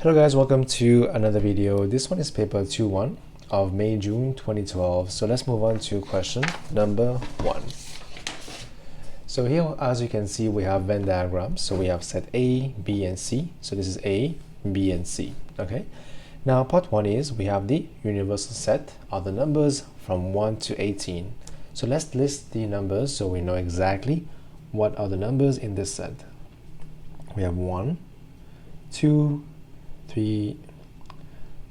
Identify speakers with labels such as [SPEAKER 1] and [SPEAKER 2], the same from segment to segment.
[SPEAKER 1] Hello guys, welcome to another video. This one is paper 2-1 of May-June 2012. So let's move on to question number 1. So here, as you can see, we have Venn diagrams. So we have set A, B, and C. So this is A, B, and C. Okay. Now part 1 is we have the universal set of the numbers from 1 to 18. So let's list the numbers so we know exactly what are the numbers in this set. We have 1, 2, 3,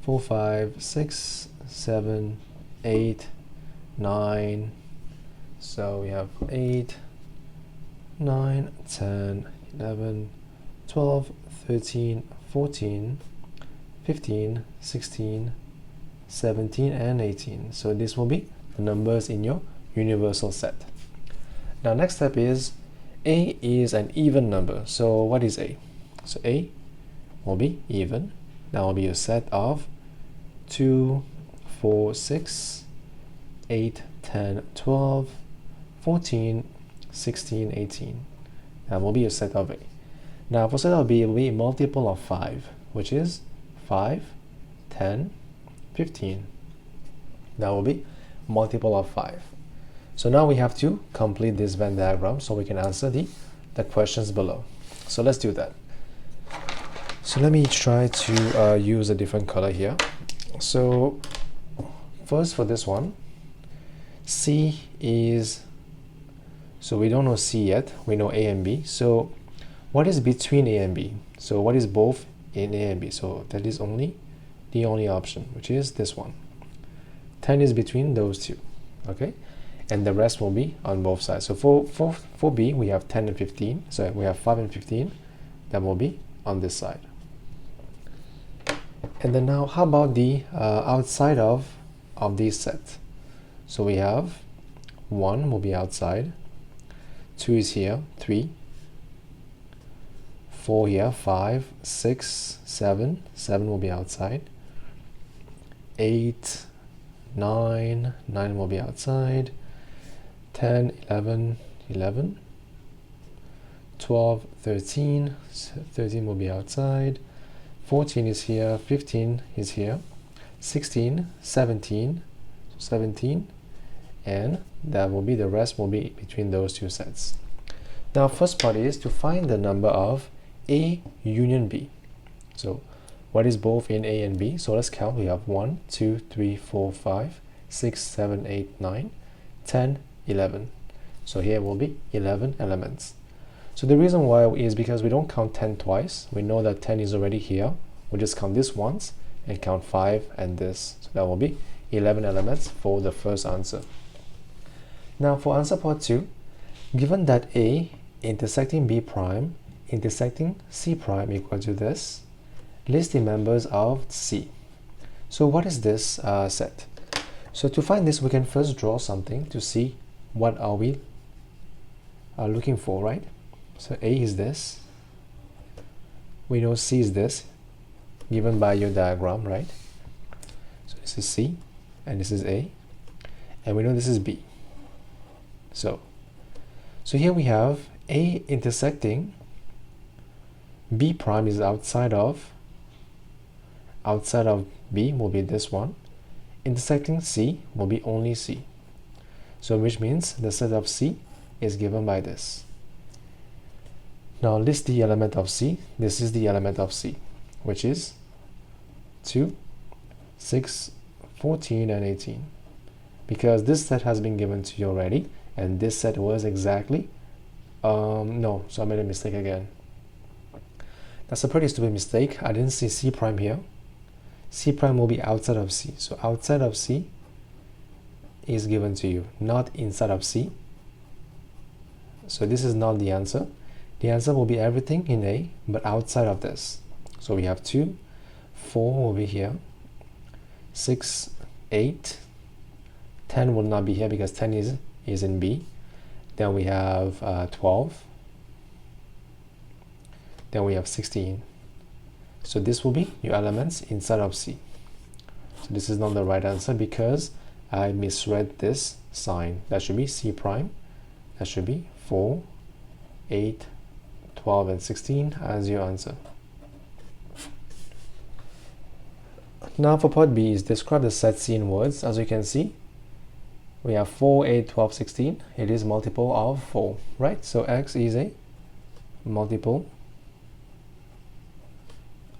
[SPEAKER 1] 4, 5, 6, 7, 8, 9. So we have 8, 9, 10, 11, 12, 13, 14, 15, 16, 17, and 18. So this will be the numbers in your universal set. Now next step is A is an even number. So what is A? So A will be even. That will be a set of 2, 4, 6, 8, 10, 12, 14, 16, 18. That will be a set of A. Now for set of B, it will be a multiple of 5, which is 5, 10, 15. That will be multiple of 5. So now we have to complete this Venn diagram so we can answer the questions below. So let's do that. So let me try to use a different color here. So first for this one, C is, so we don't know C yet, we know A and B. So what is between A and B? So what is both in A and B? So that is only the only option, which is this one. 10 is between those two, okay? And the rest will be on both sides. So for B, we have 10 and 15. So we have 5 and 15. That will be on this side. And then now, how about the outside of this set? So we have 1 will be outside, 2 is here, 3, 4 here, 5, 6, 7, 7 will be outside, 8, 9, 9 will be outside, 10, 11, 11, 12, 13, 13 will be outside, 14 is here, 15 is here, 16, 17, 17, and that will be, the rest will be between those two sets. Now first part is to find the number of A union B. So what is both in A and B? So let's count. We have 1, 2, 3, 4, 5, 6, 7, 8, 9, 10, 11. So here will be 11 elements. So the reason why is because we don't count 10 twice. We know that 10 is already here. We just count this once and count 5 and this. So that will be 11 elements for the first answer. Now for answer part 2, given that A intersecting B prime intersecting C prime equal to this, list the members of C. So what is this set? So to find this, we can first draw something to see what are we looking for, right? So A is this. We know C is this, given by your diagram, right? So this is C, and this is A, and we know this is B. So here we have A intersecting B prime is outside of B will be this one. Intersecting C will be only C. So which means the set of C is given by this. Now list the element of C. This is the element of C, which is 2, 6, 14, and 18. Because this set has been given to you already, and this set was exactly, no, so I made a mistake again. That's a pretty stupid mistake. I didn't see C prime here. C prime will be outside of C. So outside of C is given to you, not inside of C. So this is not the answer. The answer will be everything in A, but outside of this. So we have 2, 4 will be here, 6, 8, 10 will not be here because 10 is in B. Then we have 12. Then we have 16. So this will be your elements inside of C. So this is not the right answer because I misread this sign. That should be C prime. That should be 4, 8, 12, and 16 as your answer. Now for part B is describe the set C in words. As you can see, we have 4, 8, 12, 16. It is multiple of 4, right? So x is a multiple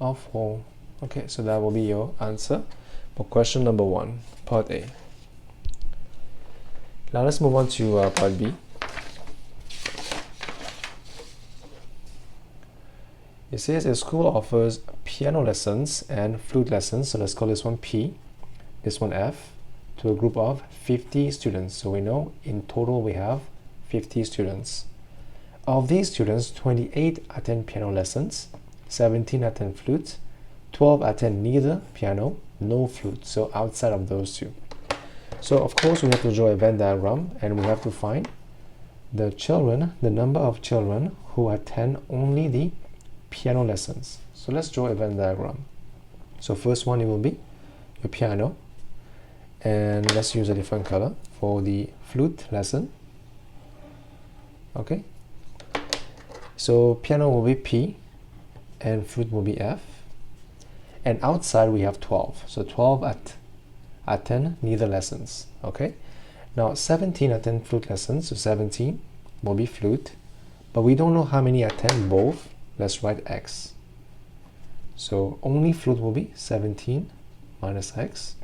[SPEAKER 1] of 4. Okay, so that will be your answer for question number 1, part A. Now let's move on to part B. It says a school offers piano lessons and flute lessons, so let's call this one P, this one F, to a group of 50 students. So we know in total we have 50 students. Of these students, 28 attend piano lessons, 17 attend flute, 12 attend neither piano nor flute, so outside of those two. So of course we have to draw a Venn diagram, and we have to find the children, the number of children who attend only the piano lessons. So let's draw a Venn diagram. So first one, it will be your piano, and let's use a different color for the flute lesson. Okay, so piano will be P and flute will be F, and outside we have 12, so 12 attend neither lessons. Okay, now 17 attend flute lessons, so 17 will be flute, but we don't know how many attend both. Let's write x. So only flute will be 17 minus x,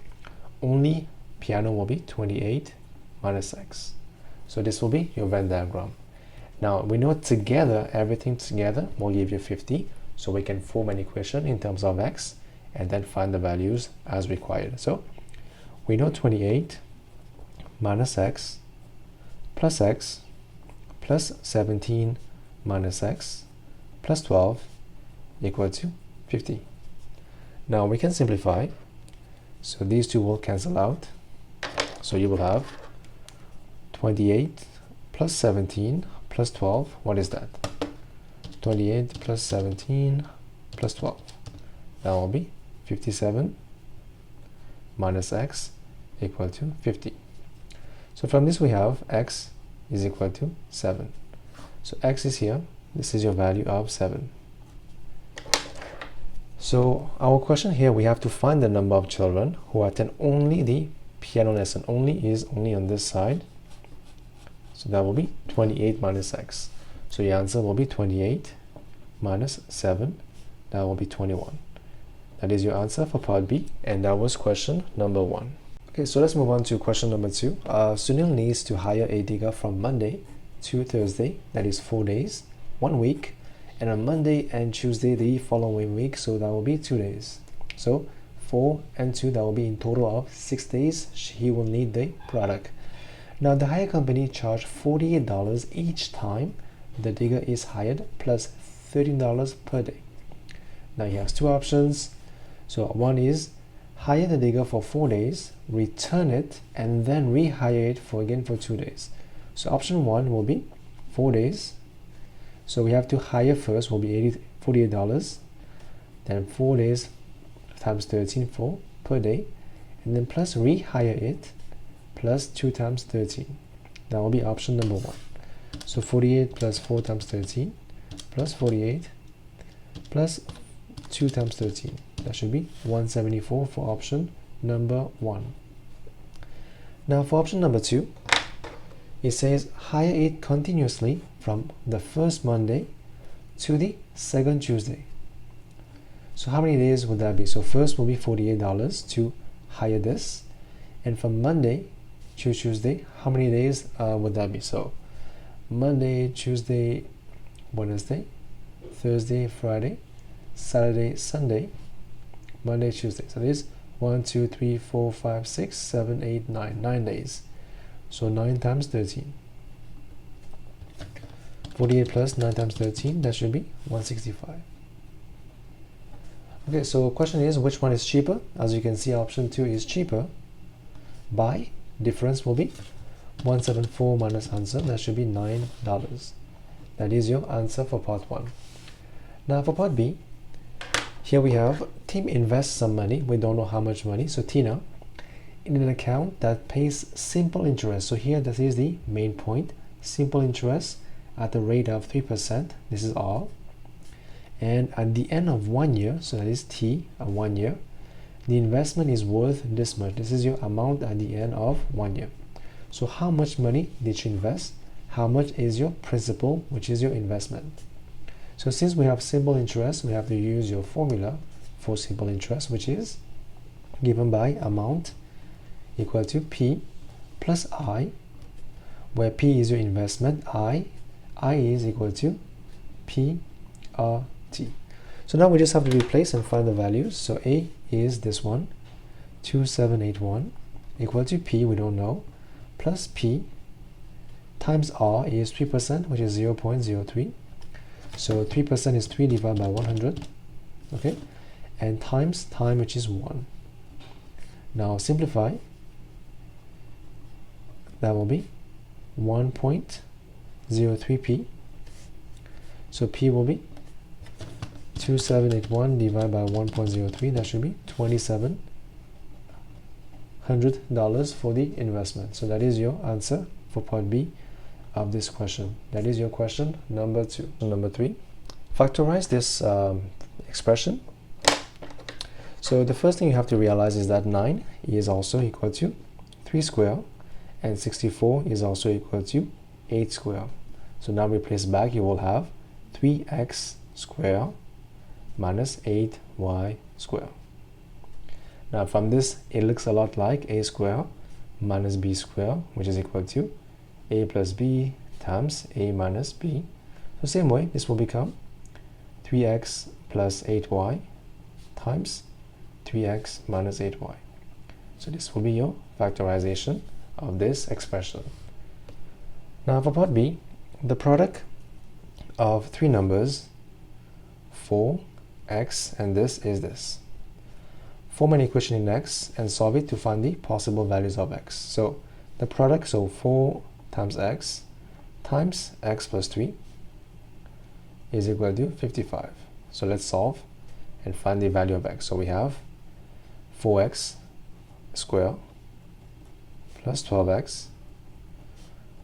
[SPEAKER 1] only piano will be 28 minus x. So this will be your Venn diagram. Now we know together, everything together will give you 50, so we can form an equation in terms of x and then find the values as required. So we know 28 minus x plus 17 minus x plus 12 equal to 50. Now we can simplify, so these two will cancel out, so you will have 28 plus 17 plus 12. What is that? 28 plus 17 plus 12. That will be 57 minus x equal to 50. So from this we have x is equal to 7. So x is here. This is your value of 7. So our question here, we have to find the number of children who attend only the piano lesson. Only is only on this side. So that will be 28 minus x. So your answer will be 28 minus 7. That will be 21. That is your answer for part B, and that was question number 1. Okay, so let's move on to question number 2. Sunil needs to hire a digger from Monday to Thursday, that is 4 days, 1 week, and on Monday and Tuesday the following week, so that will be 2 days. So 4 and 2, that will be in total of 6 days he will need the product. Now the hire company charge $48 each time the digger is hired, plus $13 per day. Now he has two options. So one is hire the digger for 4 days, return it, and then rehire it for 2 days. So option 1 will be 4 days. So we have to hire first will be $48, then 4 days times 13 per day, and then plus rehire it plus 2 times 13. That will be option number 1. So 48 plus 4 times 13 plus 48 plus 2 times 13. That should be 174 for option number 1. Now for option number 2, it says hire it continuously from the first Monday to the second Tuesday. So how many days would that be? So first will be $48 to hire this, and from Monday to Tuesday, how many days would that be? So Monday, Tuesday, Wednesday, Thursday, Friday, Saturday, Sunday, Monday, Tuesday. So this is 1, 2, 3, 4, 5, 6, 7, 8, 9. 9 days. So 9 times 13. 48 plus 9 times 13, that should be 165. Okay, so question is, which one is cheaper? As you can see, option 2 is cheaper by difference will be 174 minus answer, that should be $9. That is your answer for part 1. Now for part B, here we have Tim invests some money, we don't know how much money, so Tina, in an account that pays simple interest. So here that is the main point, simple interest at the rate of 3%, this is R, and at the end of 1 year, so that is T, 1 year, the investment is worth this much. This is your amount at the end of 1 year. So how much money did you invest? How much is your principal, which is your investment? So since we have simple interest, we have to use your formula for simple interest, which is given by amount equal to P plus I, where P is your investment, I is equal to P R T. So now we just have to replace and find the values. So A is this one, 2781, equal to P, we don't know, plus P times R is 3%, which is 0.03. So 3% is 3 divided by 100, okay? And times time, which is 1. Now simplify. That will be 1.03p. So P will be 2781 divided by 1.03. That should be $2,700 for the investment. So that is your answer for part B of this question. That is your question number 2. Number 3, factorize this expression. So the first thing you have to realize is that 9 is also equal to 3 square, and 64 is also equal to 8 square. So now replace back, you will have 3x square minus 8y square. Now from this, it looks a lot like a square minus b square, which is equal to a plus b times a minus b. So same way, this will become 3x plus 8y times 3x minus 8y. So this will be your factorization of this expression. Now for part B, the product of three numbers, 4, x, and this is this. Form an equation in x and solve it to find the possible values of x. So the product, so 4 times x plus 3 is equal to 55. So let's solve and find the value of x. So we have 4x square plus 12x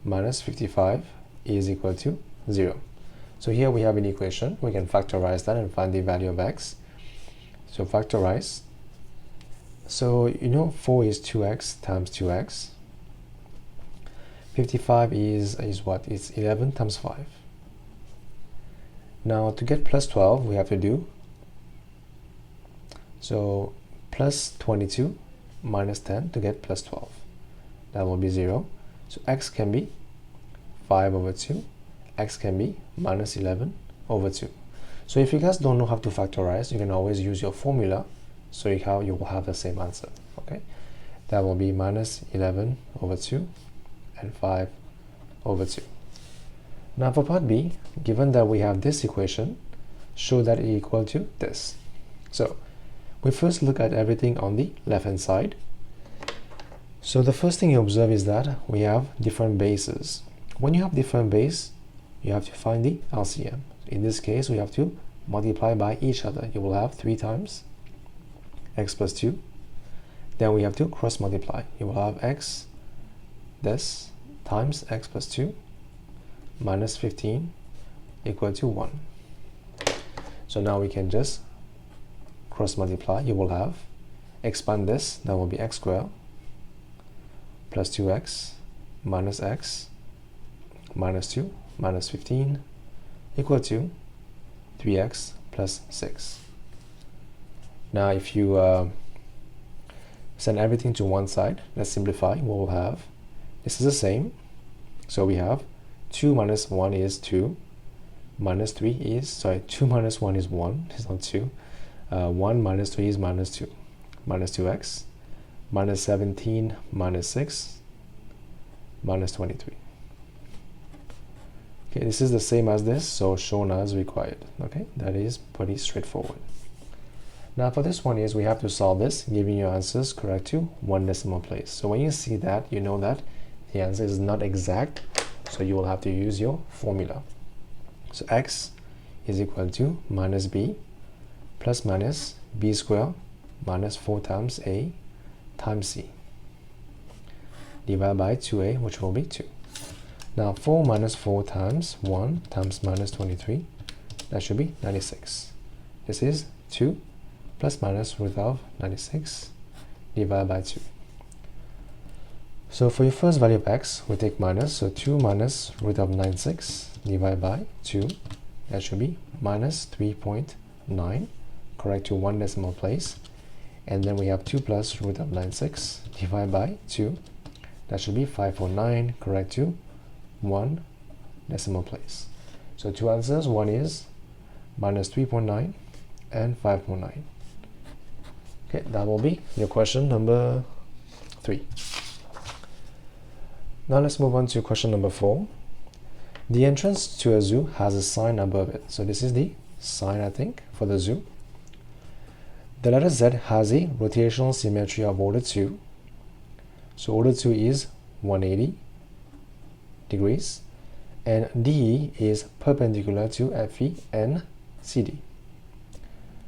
[SPEAKER 1] minus 55 is equal to 0. So here we have an equation. We can factorize that and find the value of x. So factorize. So you know 4 is 2x times 2x. 55 is what? It's 11 times 5. Now to get plus 12, we have to do so plus 22 minus 10 to get plus 12. That will be 0. So x can be 5 over 2. X can be minus 11 over 2. So if you guys don't know how to factorize, you can always use your formula, so you will have the same answer. Okay, that will be minus 11 over 2 and 5 over 2. Now for part B, given that we have this equation, show that it is equal to this. So we first look at everything on the left hand side. So the first thing you observe is that we have different bases. When you have different base, you have to find the LCM. In this case, we have to multiply by each other. You will have 3 times x plus 2. Then we have to cross multiply. You will have x this times x plus 2 minus 15 equal to 1. So now we can just cross multiply. You will have expand this, that will be x squared plus 2x minus x minus 2 minus 15 equal to 3x plus 6. Now if you send everything to one side, let's simplify. What we'll have, this is the same. So we have 2 minus 1 is 2, minus 3 is, 2 minus 1 is 1, it's not 2. 1 minus 3 is minus 2, minus 2x, minus 17 minus 6, minus 23. Okay, this is the same as this, so shown as required. Okay, that is pretty straightforward. Now for this one is we have to solve this, giving your answers correct to 1 decimal place. So when you see that, you know that the answer is not exact, so you will have to use your formula. So x is equal to minus b plus minus b squared minus 4 times a times c divided by 2a, which will be 2. Now 4 minus 4 times 1 times minus 23, that should be 96. This is 2 plus minus root of 96 divided by 2. So for your first value of x, we take minus, so 2 minus root of 96 divided by 2. That should be minus 3.9, correct to 1 decimal place. And then we have 2 plus root of 96 divided by 2. That should be 549, correct to 1 decimal place. So two answers, one is minus 3.9 and 5.9. Okay, that will be your question number 3. Now let's move on to question number 4. The entrance to a zoo has a sign above it. So this is the sign, I think, for the zoo. The letter Z has a rotational symmetry of order 2. So order 2 is 180 degrees. And DE is perpendicular to FE and CD.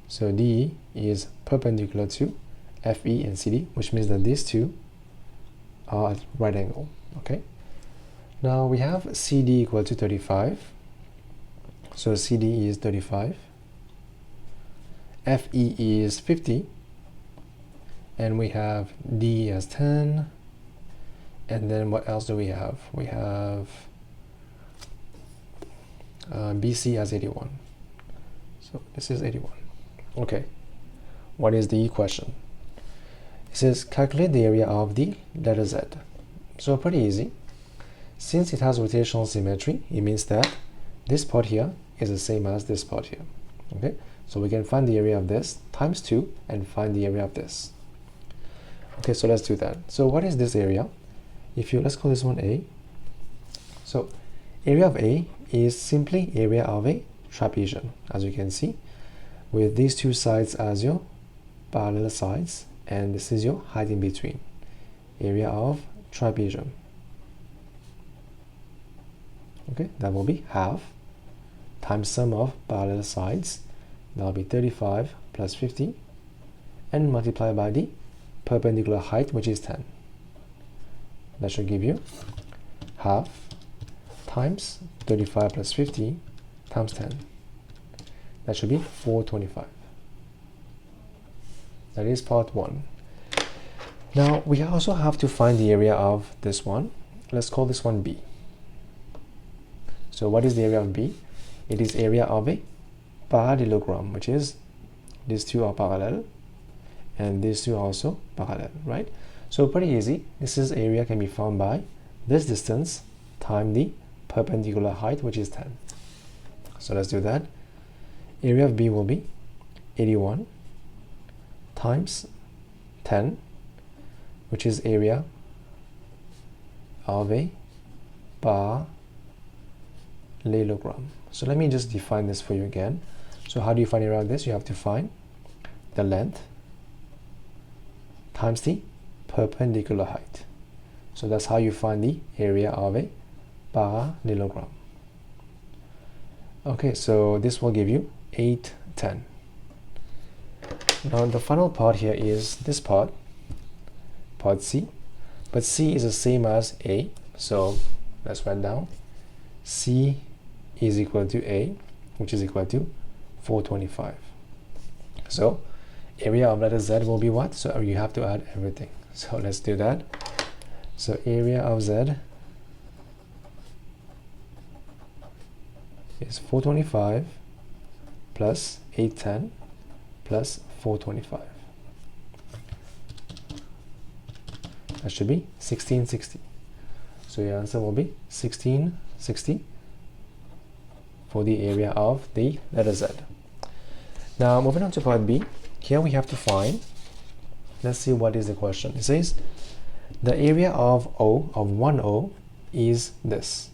[SPEAKER 1] So DE is perpendicular to FE and CD, which means that these two are at right angle. Okay. Now we have CD equal to 35. So CD is 35. FE is 50. And we have D as 10. And then what else do we have? We have BC as 81. So this is 81. Okay. What is the question? It says calculate the area of the letter Z. So pretty easy. Since it has rotational symmetry, it means that this part here is the same as this part here. Okay, so we can find the area of this times 2 and find the area of this. Okay, so let's do that. So what is this area? Let's call this one A. So area of A is simply area of a trapezium, as you can see, with these two sides as your parallel sides, and this is your height in between. Area of trapezium. Okay, that will be half times sum of parallel sides. That will be 35 plus 50, and multiply by the perpendicular height, which is 10. That should give you half times 35 plus 50 times 10. That should be 425. That is part 1. Now we also have to find the area of this one. Let's call this one B. So what is the area of B? It is area of a parallelogram, which is these two are parallel and these two are also parallel, right? So pretty easy. This is area can be found by this distance times the perpendicular height, which is 10. So let's do that. Area of B will be 81 times 10, which is area of a parallelogram. So let me just define this for you again. So how do you find area of this? You have to find the length times the perpendicular height. So that's how you find the area of a parallelogram. Okay, so this will give you 810. Now the final part here is this part C, but C is the same as A, so let's write down C is equal to A, which is equal to 425. So area of letter Z will be what? So you have to add everything. So let's do that. So area of Z is 425 plus 810 plus 425. That should be 1660. So your answer will be 1660 for the area of the letter Z. Now moving on to part B. Here we have to find, let's see what is the question. It says the area of O, of 1O, is this.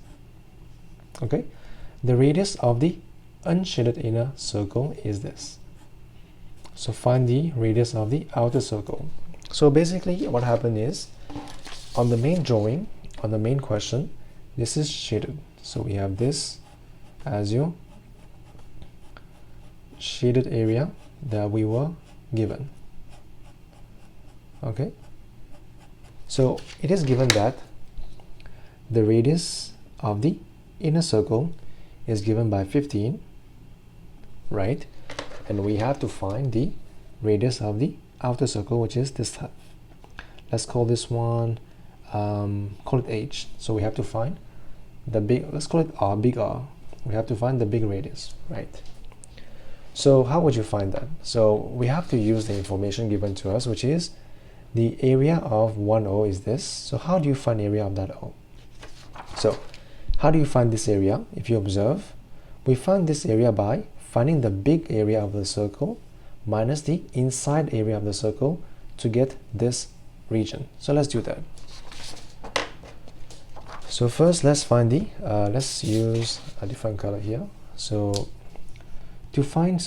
[SPEAKER 1] Okay, the radius of the unshaded inner circle is this. So find the radius of the outer circle. So basically what happened is, on the main drawing, on the main question, this is shaded. So we have this as your shaded area that we were given. Okay, so it is given that the radius of the inner circle is given by 15, right? And we have to find the radius of the outer circle, which is this half. Let's call this one, call it h. So we have to find the big, let's call it r, big R. We have to find the big radius, right? So how would you find that? So we have to use the information given to us, which is the area of one O is this. So how do you find area of that O? So how do you find this area? If you observe, we find this area by finding the big area of the circle minus the inside area of the circle to get this region. So let's do that. So first let's find the, let's use a different color here. So to find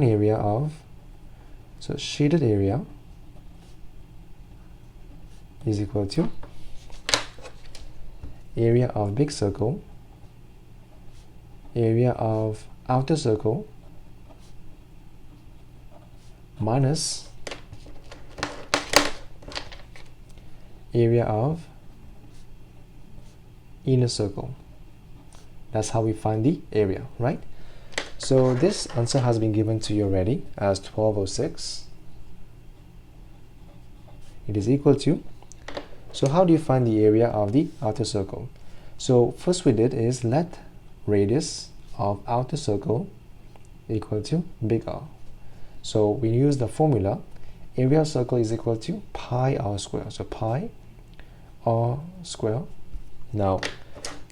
[SPEAKER 1] area of, so shaded area is equal to area of big circle, area of outer circle minus area of inner circle. That's how we find the area, right? So this answer has been given to you already as 1206. It is equal to, so how do you find the area of the outer circle? So first we did is let radius of outer circle equal to big R. So we use the formula, area of circle is equal to pi r square. So pi r square. Now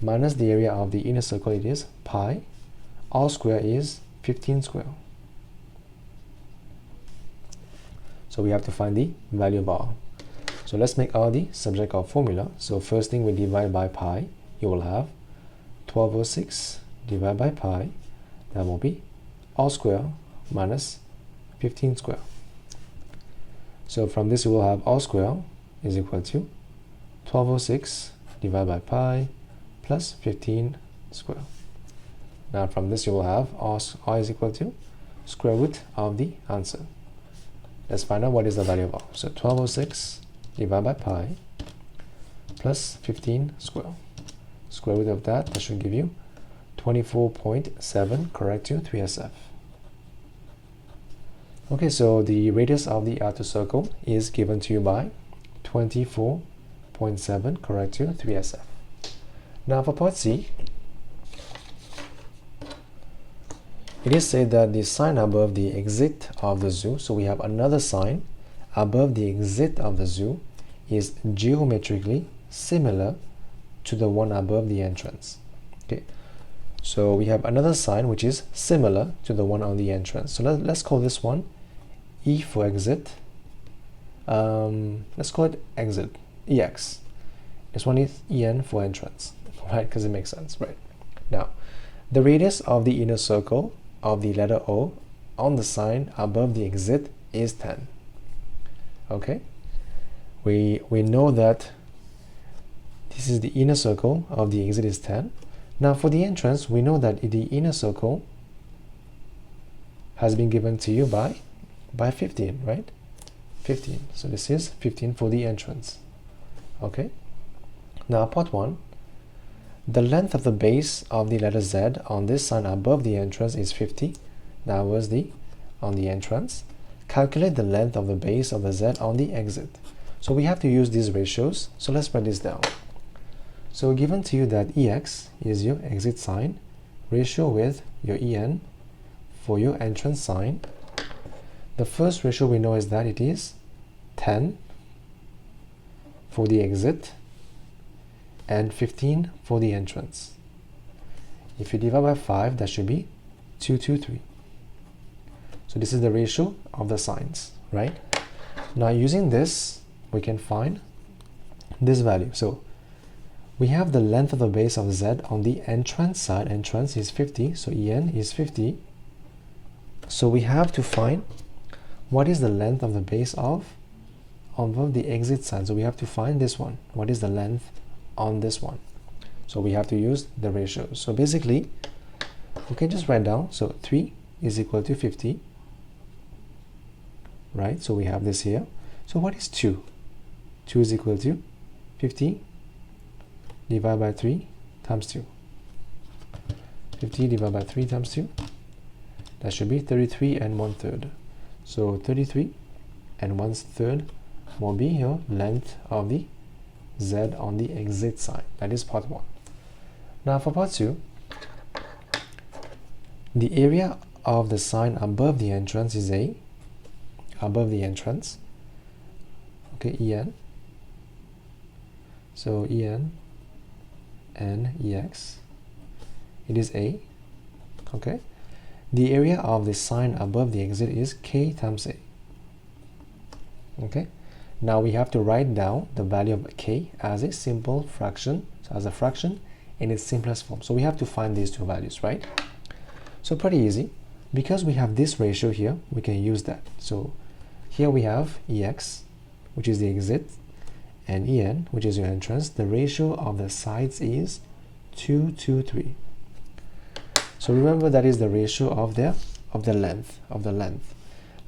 [SPEAKER 1] minus the area of the inner circle, it is pi r square is 15 square. So we have to find the value of r. So let's make r the subject of formula. So first thing we divide by pi, you will have 1206 divided by pi, that will be r square minus 15 square. So from this you will have r square is equal to 1206 divided by pi plus 15 square. Now from this you will have r is equal to square root of the answer. Let's find out what is the value of r. So 1206 divided by pi plus 15 square. Square root of that should give you 24.7, correct to 3SF. Okay, so the radius of the outer circle is given to you by 24.7, correct to 3SF. Now for part C, it is said that the sign above the exit of the zoo, so we have another sign above the exit of the zoo, is geometrically similar to the one above the entrance. Okay, so we have another sign which is similar to the one on the entrance. So let's call this one E for exit. Let's call it exit, EX. This one is EN for entrance, right? Because it makes sense, right? Now, the radius of the inner circle of the letter O on the sign above the exit is 10. Okay, we know that this is the inner circle of the exit is 10. Now for the entrance, we know that the inner circle has been given to you by 15, right? 15. So this is 15 for the entrance. Okay. Now part 1, the length of the base of the letter Z on this sign above the entrance is 50. That was on the entrance. Calculate the length of the base of the Z on the exit. So we have to use these ratios. So let's write this down. So given to you that EX is your exit sign, ratio with your EN for your entrance sign. The first ratio we know is that it is 10 for the exit and 15 for the entrance. If you divide by 5, that should be 2 to 3. So this is the ratio of the signs, right? Now using this, we can find this value. So we have the length of the base of Z on the entrance side. Entrance is 50, so EN is 50. So we have to find what is the length of the base of the exit side. So we have to find this one. What is the length on this one? So we have to use the ratios. So basically, we can just write down. So 3 is equal to 50. Right? So we have this here. So what is 2? 2 is equal to 50 divided by 3 times 2. 50 divided by 3 times 2. That should be 33 and 1/3. So 33 and 1/3 will be your length of the Z on the exit side. That is part 1. Now for part 2, the area of the sign above the entrance is A, above the entrance, okay, EN. So EN and EX, it is A, okay. The area of the sign above the exit is K times A, okay. Now we have to write down the value of K as a simple fraction, so as a fraction in its simplest form. So we have to find these two values, right? So pretty easy. Because we have this ratio here, we can use that. So here we have EX, which is the exit, and EN, which is your entrance. The ratio of the sides is 2 to 3. So remember, that is the ratio of the length.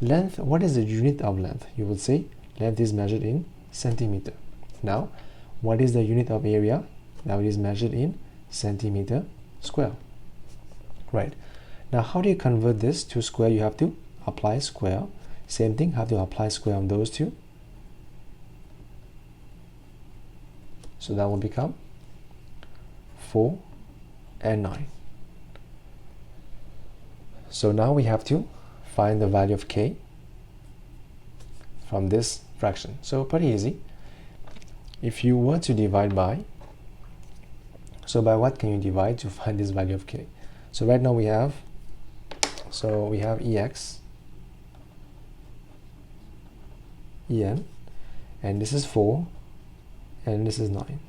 [SPEAKER 1] Length, what is the unit of length? You would say length is measured in centimeter. Now, what is the unit of area? Now it is measured in centimeter square. Right. Now, how do you convert this to square? You have to apply square. Same thing, have to apply square on those two. So that will become 4 and 9. So now we have to find the value of K from this fraction. So pretty easy. If you were to divide by, so by what can you divide to find this value of K? So right now we have EX, EN, and this is 4, and this is 9.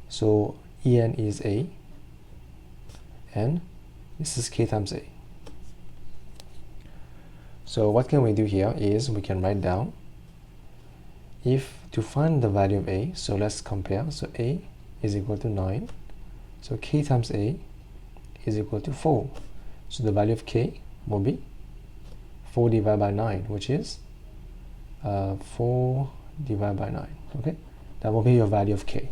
[SPEAKER 1] So EN is A, and this is K times A. So what can we do here is we can write down, if to find the value of A, so let's compare. So A is equal to 9, so K times A is equal to 4. So the value of K will be 4 divided by 9, which is 4 divided by 9. Okay, that will be your value of K.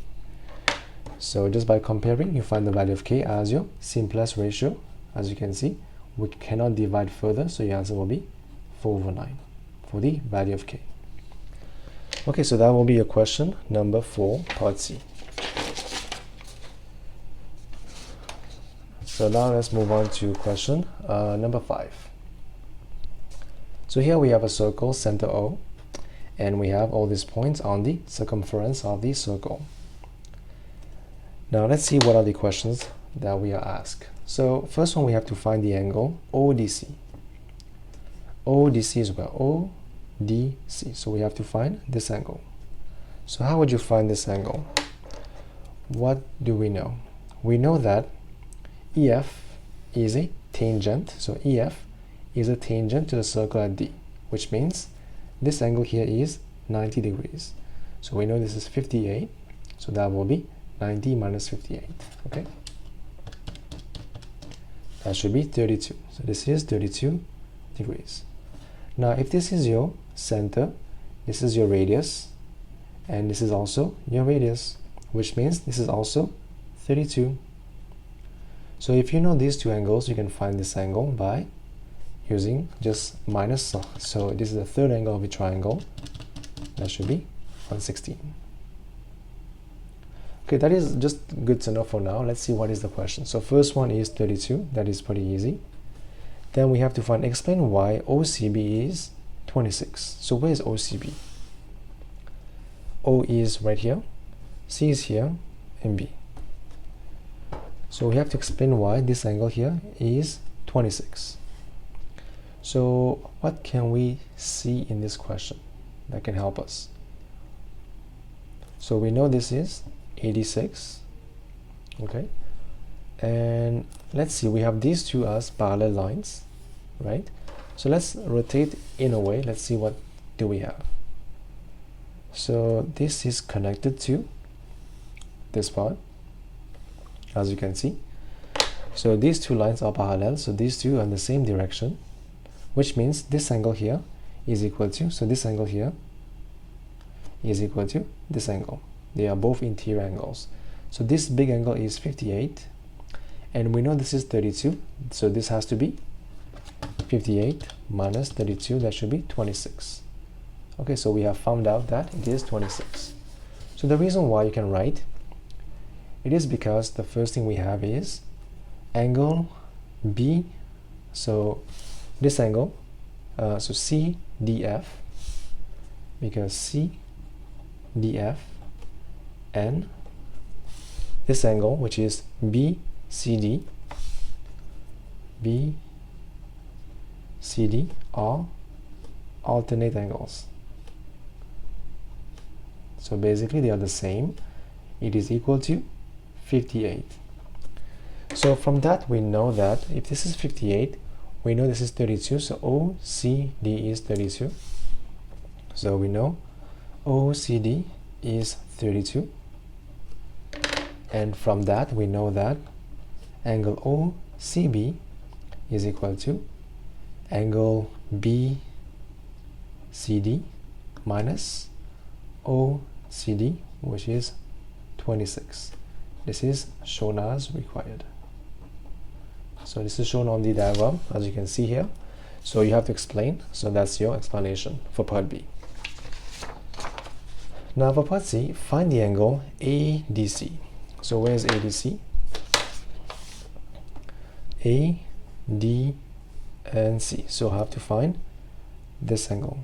[SPEAKER 1] So just by comparing, you find the value of K as your simplest ratio. As you can see, we cannot divide further, so your answer will be 4 over 9 for the value of K. Okay, so that will be your question number 4, part C. So now let's move on to question number 5. So here we have a circle, center O, and we have all these points on the circumference of the circle. Now let's see what are the questions that we are asked. So first one, we have to find the angle ODC. ODC is well, ODC. So we have to find this angle. So how would you find this angle? What do we know? We know that EF is a tangent. So EF is a tangent to the circle at D, which means this angle here is 90 degrees. So we know this is 58. So that will be 90 minus 58. Okay. That should be 32. So this is 32 degrees. Now, if this is your center, this is your radius, and this is also your radius, which means this is also 32. So if you know these two angles, you can find this angle by using just minus. So this is the third angle of a triangle. That should be 116. Okay, that is just good to know for now. Let's see what is the question. So first one is 32. That is pretty easy. Then we have to explain why OCB is 26. So where is OCB? O is right here, C is here, and B. So we have to explain why this angle here is 26. So what can we see in this question that can help us? So we know this is 86, okay, and let's see, we have these two as parallel lines, right? So let's rotate in a way. Let's see what do we have. So this is connected to this part, as you can see. So these two lines are parallel, so these two are in the same direction, which means this angle here is equal to, so this angle here is equal to this angle. They are both interior angles. So this big angle is 58, and we know this is 32, so this has to be 58 minus 32, that should be 26. Okay, so we have found out that it is 26. So the reason why you can write, it is because the first thing we have is angle B, so this angle, so CDF, because CDF, and this angle, which is BCD, are alternate angles. So basically they are the same. It is equal to 58. So from that we know that if this is 58, we know this is 32, so OCD is 32. So we know OCD is 32. And from that we know that angle OCB is equal to angle BCD minus OCD, which is 26. This is shown as required. So this is shown on the diagram, as you can see here. So you have to explain. So that's your explanation for part B. Now for part C, find the angle ADC. So where is ADC? A, D, and C. So I have to find this angle.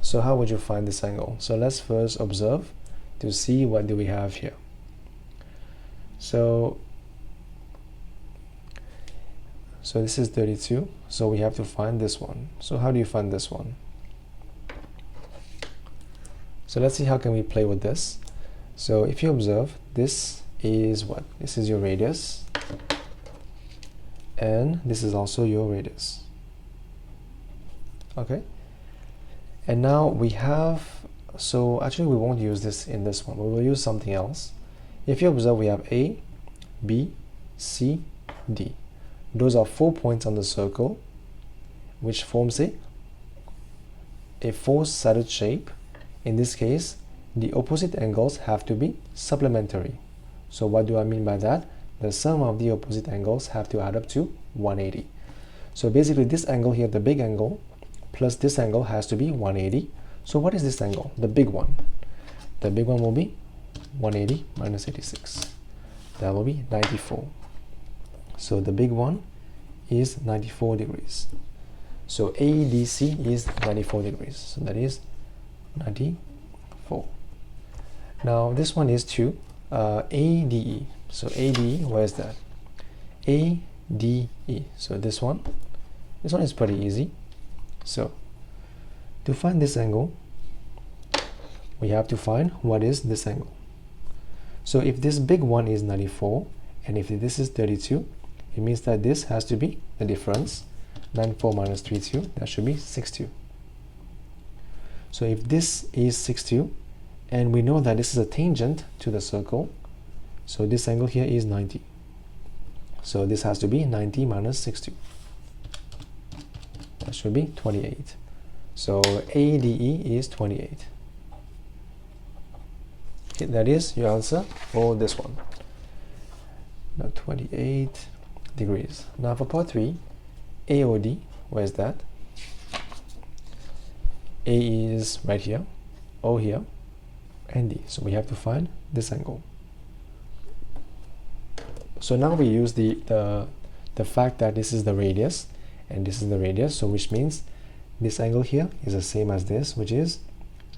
[SPEAKER 1] So how would you find this angle? So let's first observe to see what do we have here. So this is 32. So we have to find this one. So how do you find this one? So let's see how can we play with this. So if you observe, this is what? This is your radius, and this is also your radius. Okay, and now we have, so actually we won't use this in this one, we will use something else. If you observe, we have A, B, C, D. Those are 4 points on the circle, which forms a four-sided shape. In this case, the opposite angles have to be supplementary. So what do I mean by that? The sum of the opposite angles have to add up to 180. So basically this angle here, the big angle, plus this angle has to be 180. So what is this angle? The big one. The big one will be 180 minus 86. That will be 94. So the big one is 94 degrees. So ADC is 94 degrees. So that is 94. Now this one is 2. ADE. So ADE, where is that? ADE. So this one is pretty easy. So to find this angle, we have to find what is this angle. So if this big one is 94 and if this is 32, it means that this has to be the difference. 94 minus 32, that should be 62. So if this is 62, and we know that this is a tangent to the circle, so this angle here is 90. So this has to be 90 minus 60. That should be 28. So ADE is 28. Okay, that is your answer for this one. Now 28 degrees. Now for part 3, AOD, where is that? A is right here, O here, and D. So we have to find this angle. So now we use the fact that this is the radius and this is the radius, so which means this angle here is the same as this, which is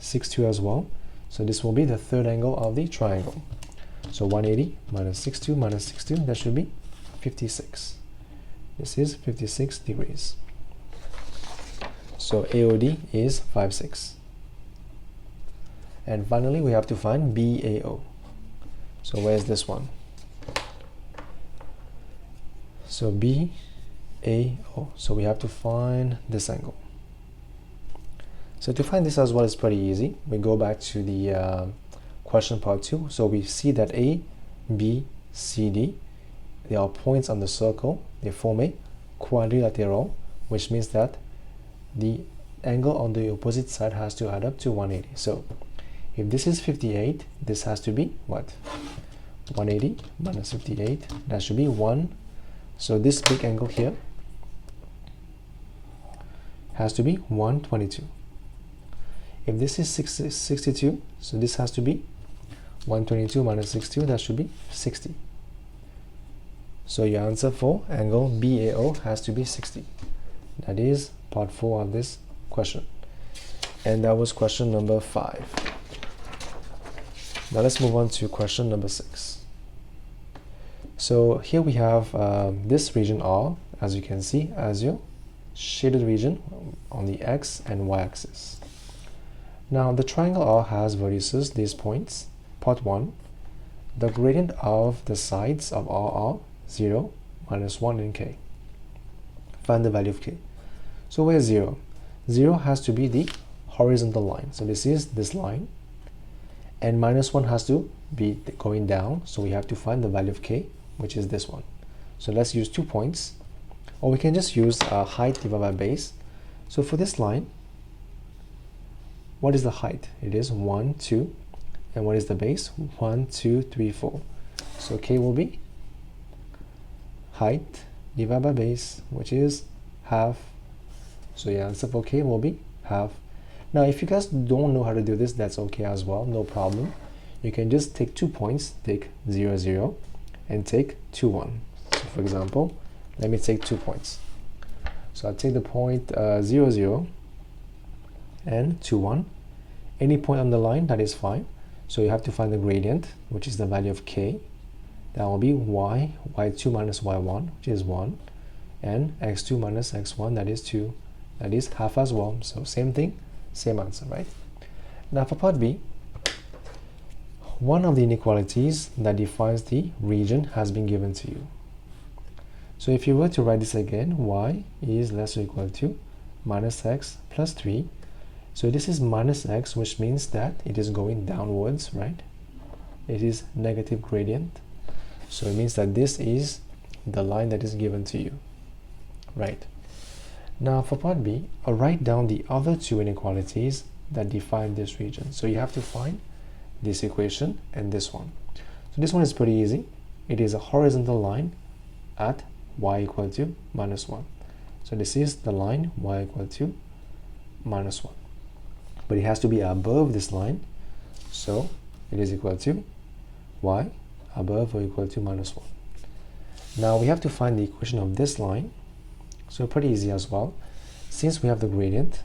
[SPEAKER 1] 62 as well. So this will be the third angle of the triangle. So 180 minus 62 minus 62, that should be 56. This is 56 degrees. So AOD is 56. And finally we have to find BAO. So where's this one? So BAO. So we have to find this angle. So to find this as well is pretty easy. We go back to the question part 2. So we see that A, B, C, D, they are points on the circle. They form a quadrilateral, which means that the angle on the opposite side has to add up to 180. So if this is 58, this has to be what? 180 minus 58, that should be 1. So this big angle here has to be 122. If this is 62, so this has to be 122 minus 62, that should be 60. So your answer for angle BAO has to be 60. That is part 4 of this question. And that was question number 5. Now let's move on to question number 6. So here we have this region R, as you can see, as your shaded region on the X and Y axis. Now the triangle R has vertices, these points. Part 1, the gradient of the sides of R are 0, minus 1 and k. Find the value of k. So where's 0? 0 has to be the horizontal line. So this is this line. And minus 1 has to be going down. So we have to find the value of k, which is this one. So let's use 2 points. Or we can just use height divided by base. So for this line, what is the height? It is 1, 2. And what is the base? 1, 2, 3, 4. So k will be height divided by base, which is half. So your answer for k will be half. Now if you guys don't know how to do this, that's okay as well, no problem. You can just take 2 points, take 0, 0, and take 2, 1. So for example, let me take 2 points. So I'll take the point 0, 0 and 2, 1. Any point on the line, that is fine. So you have to find the gradient, which is the value of k. That will be y, y2 minus y1, which is 1, and x2 minus x1, that is 2. That is half as well. So same thing, same answer, right? Now for part B, one of the inequalities that defines the region has been given to you. So if you were to write this again, y is less or equal to minus x plus 3. So this is minus x, which means that it is going downwards, right? It is negative gradient. So it means that this is the line that is given to you, right? Now for part B, I'll write down the other 2 inequalities that define this region. So you have to find this equation and this one. So this one is pretty easy. It is a horizontal line at y equal to minus 1. So this is the line y equal to minus 1. But it has to be above this line. So it is equal to y above or equal to minus 1. Now we have to find the equation of this line. So pretty easy as well. Since we have the gradient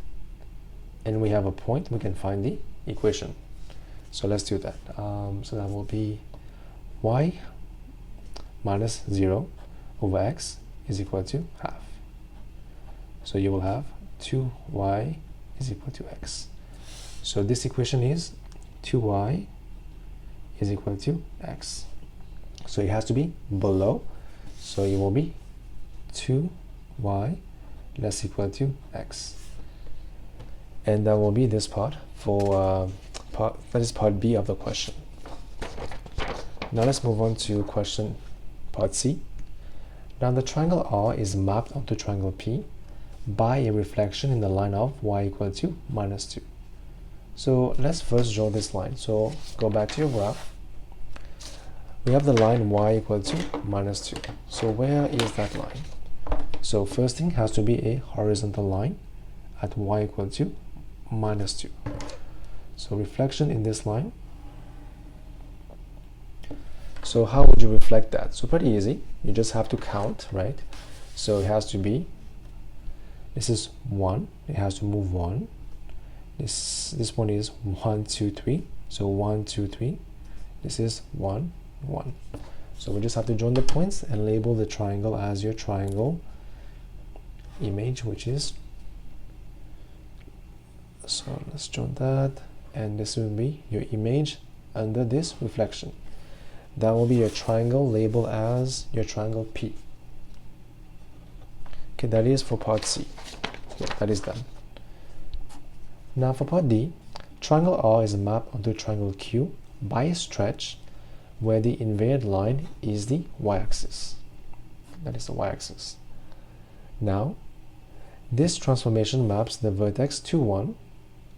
[SPEAKER 1] and we have a point, we can find the equation. So let's do that. So that will be y minus 0 over x is equal to half. So you will have 2y is equal to x. So this equation is 2y is equal to x. So it has to be below. So it will be 2y less equal to x. And that will be this part for that is part B of the question. Now let's move on to question part C. Now the triangle R is mapped onto triangle P by a reflection in the line of y equal to minus 2. So let's first draw this line. So go back to your graph. We have the line y equal to minus 2. So where is that line? So first thing has to be a horizontal line at y equal to minus 2. So reflection in this line. So how would you reflect that? So pretty easy. You just have to count, right? So it has to be, this is 1. It has to move 1. This one is 1, 2, 3. So 1, 2, 3. This is 1, 1. So we just have to join the points and label the triangle as your triangle image, which is, so let's join that, and this will be your image under this reflection. That will be your triangle labeled as your triangle P. Okay, that is for part C. Yeah, that is done. Now for part D, triangle R is mapped onto triangle Q by a stretch where the invariant line is the y-axis. That is the y-axis. Now, this transformation maps the vertex 2, 1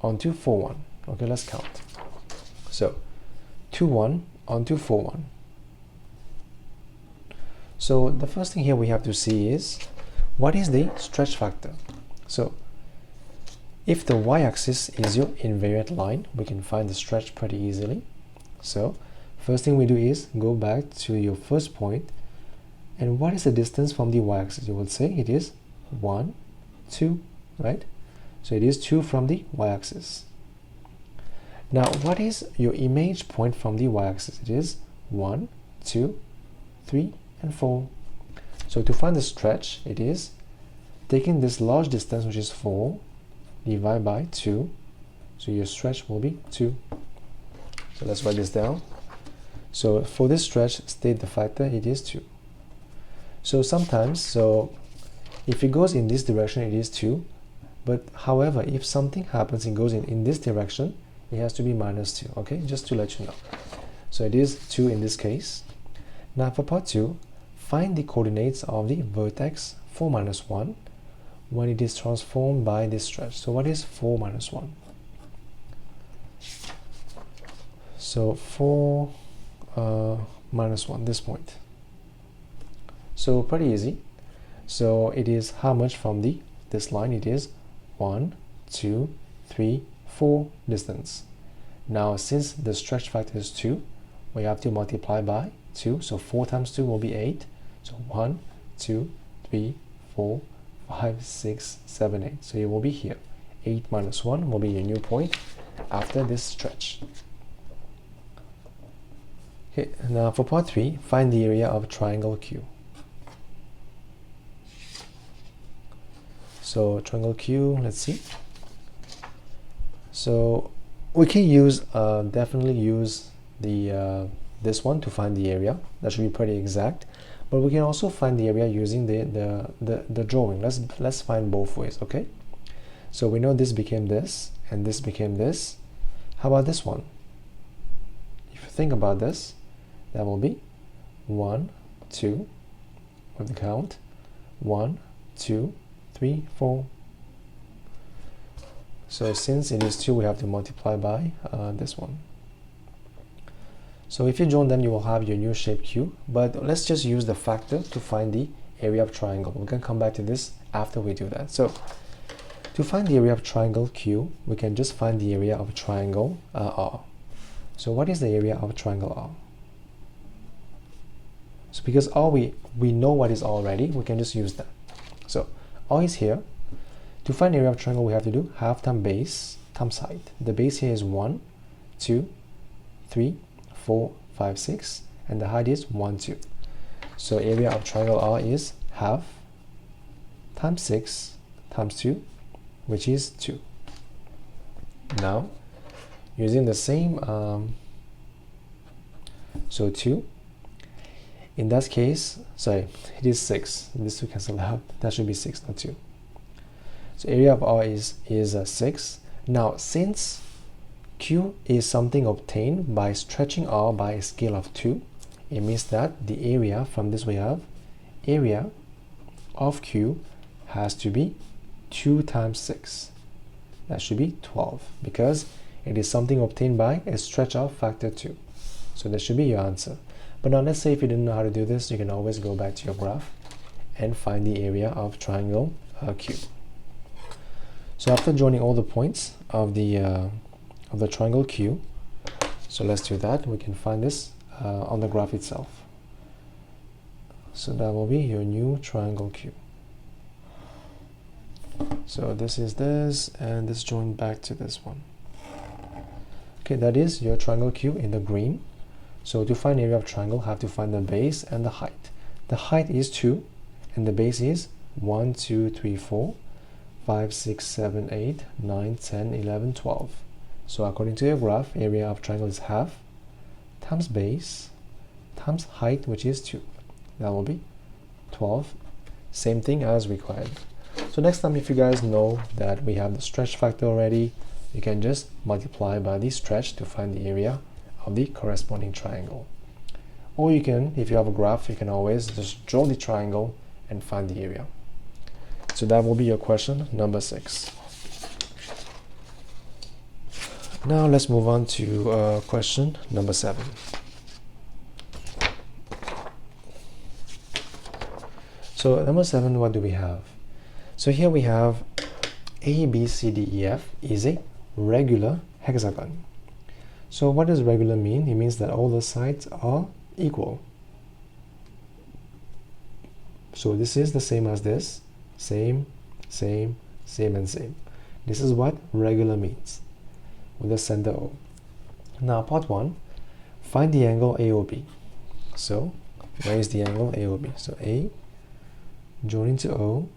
[SPEAKER 1] onto 4, 1. Okay, let's count. So, 2, 1 onto 4, 1. So the first thing here we have to see is what is the stretch factor. So if the y-axis is your invariant line, we can find the stretch pretty easily. So first thing we do is go back to your first point, and what is the distance from the y-axis? You would say it is 1, 2, right? So it is 2 from the y-axis. Now what is your image point from the y-axis? It is 1, 2, 3, and 4. So to find the stretch, it is taking this large distance, which is 4, divide by 2. So your stretch will be 2. So let's write this down. So for this stretch, state the factor, it is 2. So sometimes, so if it goes in this direction, it is 2. But however, if something happens, it goes in this direction, it has to be minus 2, okay? Just to let you know. So it is 2 in this case. Now for part 2, find the coordinates of the vertex 4 minus 1 when it is transformed by this stretch. So what is 4 minus 1? So 4 minus 1, this point. So pretty easy. So it is how much from this line? It is 1, 2, 3, 4 distance. Now since the stretch factor is 2, we have to multiply by 2. So 4 times 2 will be 8. So 1, 2, 3, 4, 5, 6, 7, 8. So it will be here. 8 minus 1 will be your new point after this stretch. Okay, now for part 3, find the area of triangle Q. So triangle Q, let's see. So we can use definitely use the this one to find the area. That should be pretty exact. But we can also find the area using the drawing. Let's find both ways, okay? So we know this became this and this became this. How about this one? If you think about this, that will be 1, 2, with the count, 1, 2, 3, 4. So since it is 2, we have to multiply by this one. So if you join them, you will have your new shape Q. But let's just use the factor to find the area of triangle. We can come back to this after we do that. So to find the area of triangle Q, we can just find the area of triangle R. So what is the area of triangle R? So because R, we know what is R already, we can just use that. So R is here. To find the area of triangle, we have to do half times base times height. The base here is 1, 2, 3, 4, 5, 6, and the height is 1, 2. So area of triangle R is half times 6 times 2, which is 2. Now, using the same, so 2, in that case, sorry, it is 6. This 2 cancel out. That should be 6, not 2. So area of R is 6. Now, since Q is something obtained by stretching R by a scale of 2, it means that the area, from this we have, area of Q has to be 2 times 6. That should be 12, because it is something obtained by a stretch of factor 2. So that should be your answer. But now let's say if you didn't know how to do this, you can always go back to your graph and find the area of triangle Q. So after joining all the points of the triangle Q, so let's do that. We can find this on the graph itself. So that will be your new triangle Q. So this is this, and this joined back to this one. Okay, that is your triangle Q in the green. So to find area of triangle, have to find the base and the height. The height is 2, and the base is 1, 2, 3, 4, 5, 6, 7, 8, 9, 10, 11, 12. So according to your graph, area of triangle is half times base times height, which is 2. That will be 12. Same thing as required. So next time, if you guys know that we have the stretch factor already, you can just multiply by the stretch to find the area of the corresponding triangle. Or you can, if you have a graph, you can always just draw the triangle and find the area. So that will be your question number 6. Now let's move on to question number 7. So number 7, what do we have? So here we have A, B, C, D, E, F is a regular hexagon. So what does regular mean? It means that all the sides are equal. So this is the same as this. Same, same, same, and same. This is what regular means with the center O. Now part 1, find the angle AOB. So where is the angle AOB? So A joining to O,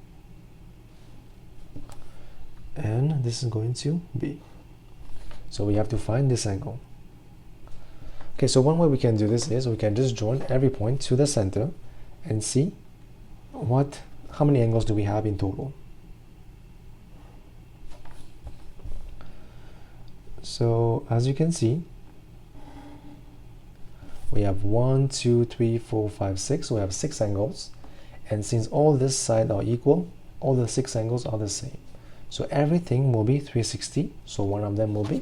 [SPEAKER 1] and this is going to B. So we have to find this angle. Okay, so one way we can do this is we can just join every point to the center and see how many angles do we have in total. So as you can see, we have 1, 2, 3, 4, 5, 6. So we have 6 angles, and since all this side are equal, all the 6 angles are the same. So everything will be 360. So one of them will be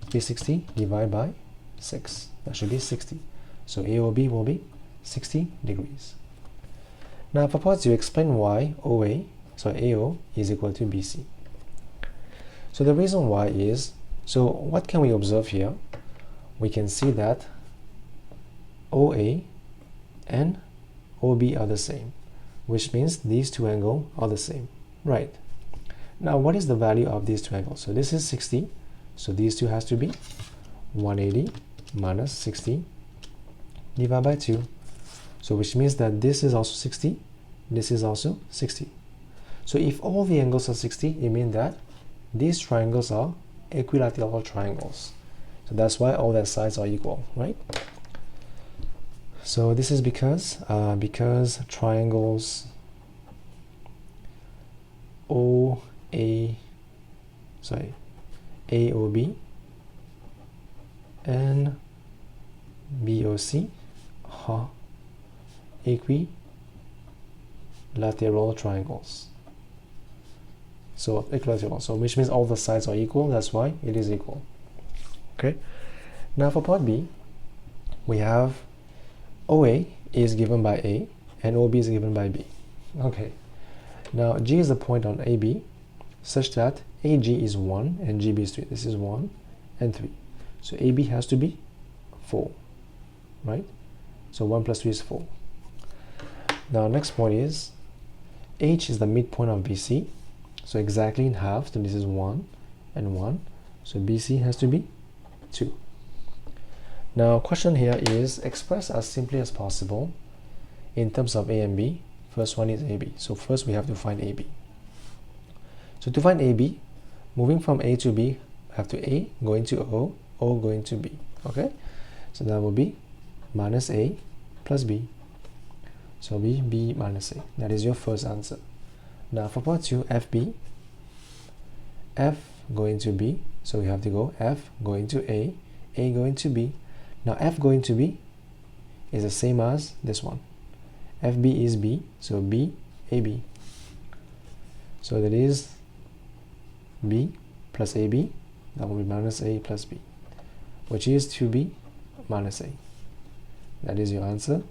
[SPEAKER 1] 360 divided by 6. That should be 60. So AOB will be 60 degrees. Now I propose you explain why AO is equal to BC. So the reason why is, so what can we observe here? We can see that OA and OB are the same, which means these two angles are the same, right? Now what is the value of these two angles? So this is 60, so these two has to be 180 minus 60 divided by 2. So which means that this is also 60, this is also 60. So if all the angles are 60, it means that these triangles are equilateral triangles. So that's why all their sides are equal, right? So this is because triangles AOB and BOC are equilateral triangles. So equilateral, so which means all the sides are equal, that's why it is equal. Okay, now for part B, we have OA is given by A and OB is given by B. Okay, now G is the point on AB such that AG is 1 and GB is 3. This is 1 and 3. So AB has to be 4, right? So 1 plus 3 is 4. Now next point is H is the midpoint of BC. So exactly in half, so this is 1 and 1. So BC has to be 2. Now question here is express as simply as possible in terms of A and B. First one is AB. So first we have to find AB. So to find AB, moving from A to B, we have to A going to O, O going to B. Okay, so that will be minus A plus B. So B minus A. That is your first answer. Now for part 2, FB, F going to B, so we have to go F going to A going to B. Now F going to B is the same as this one. FB is B, so B, AB. So that is B plus AB, that will be minus A plus B, which is 2B minus A. That is your answer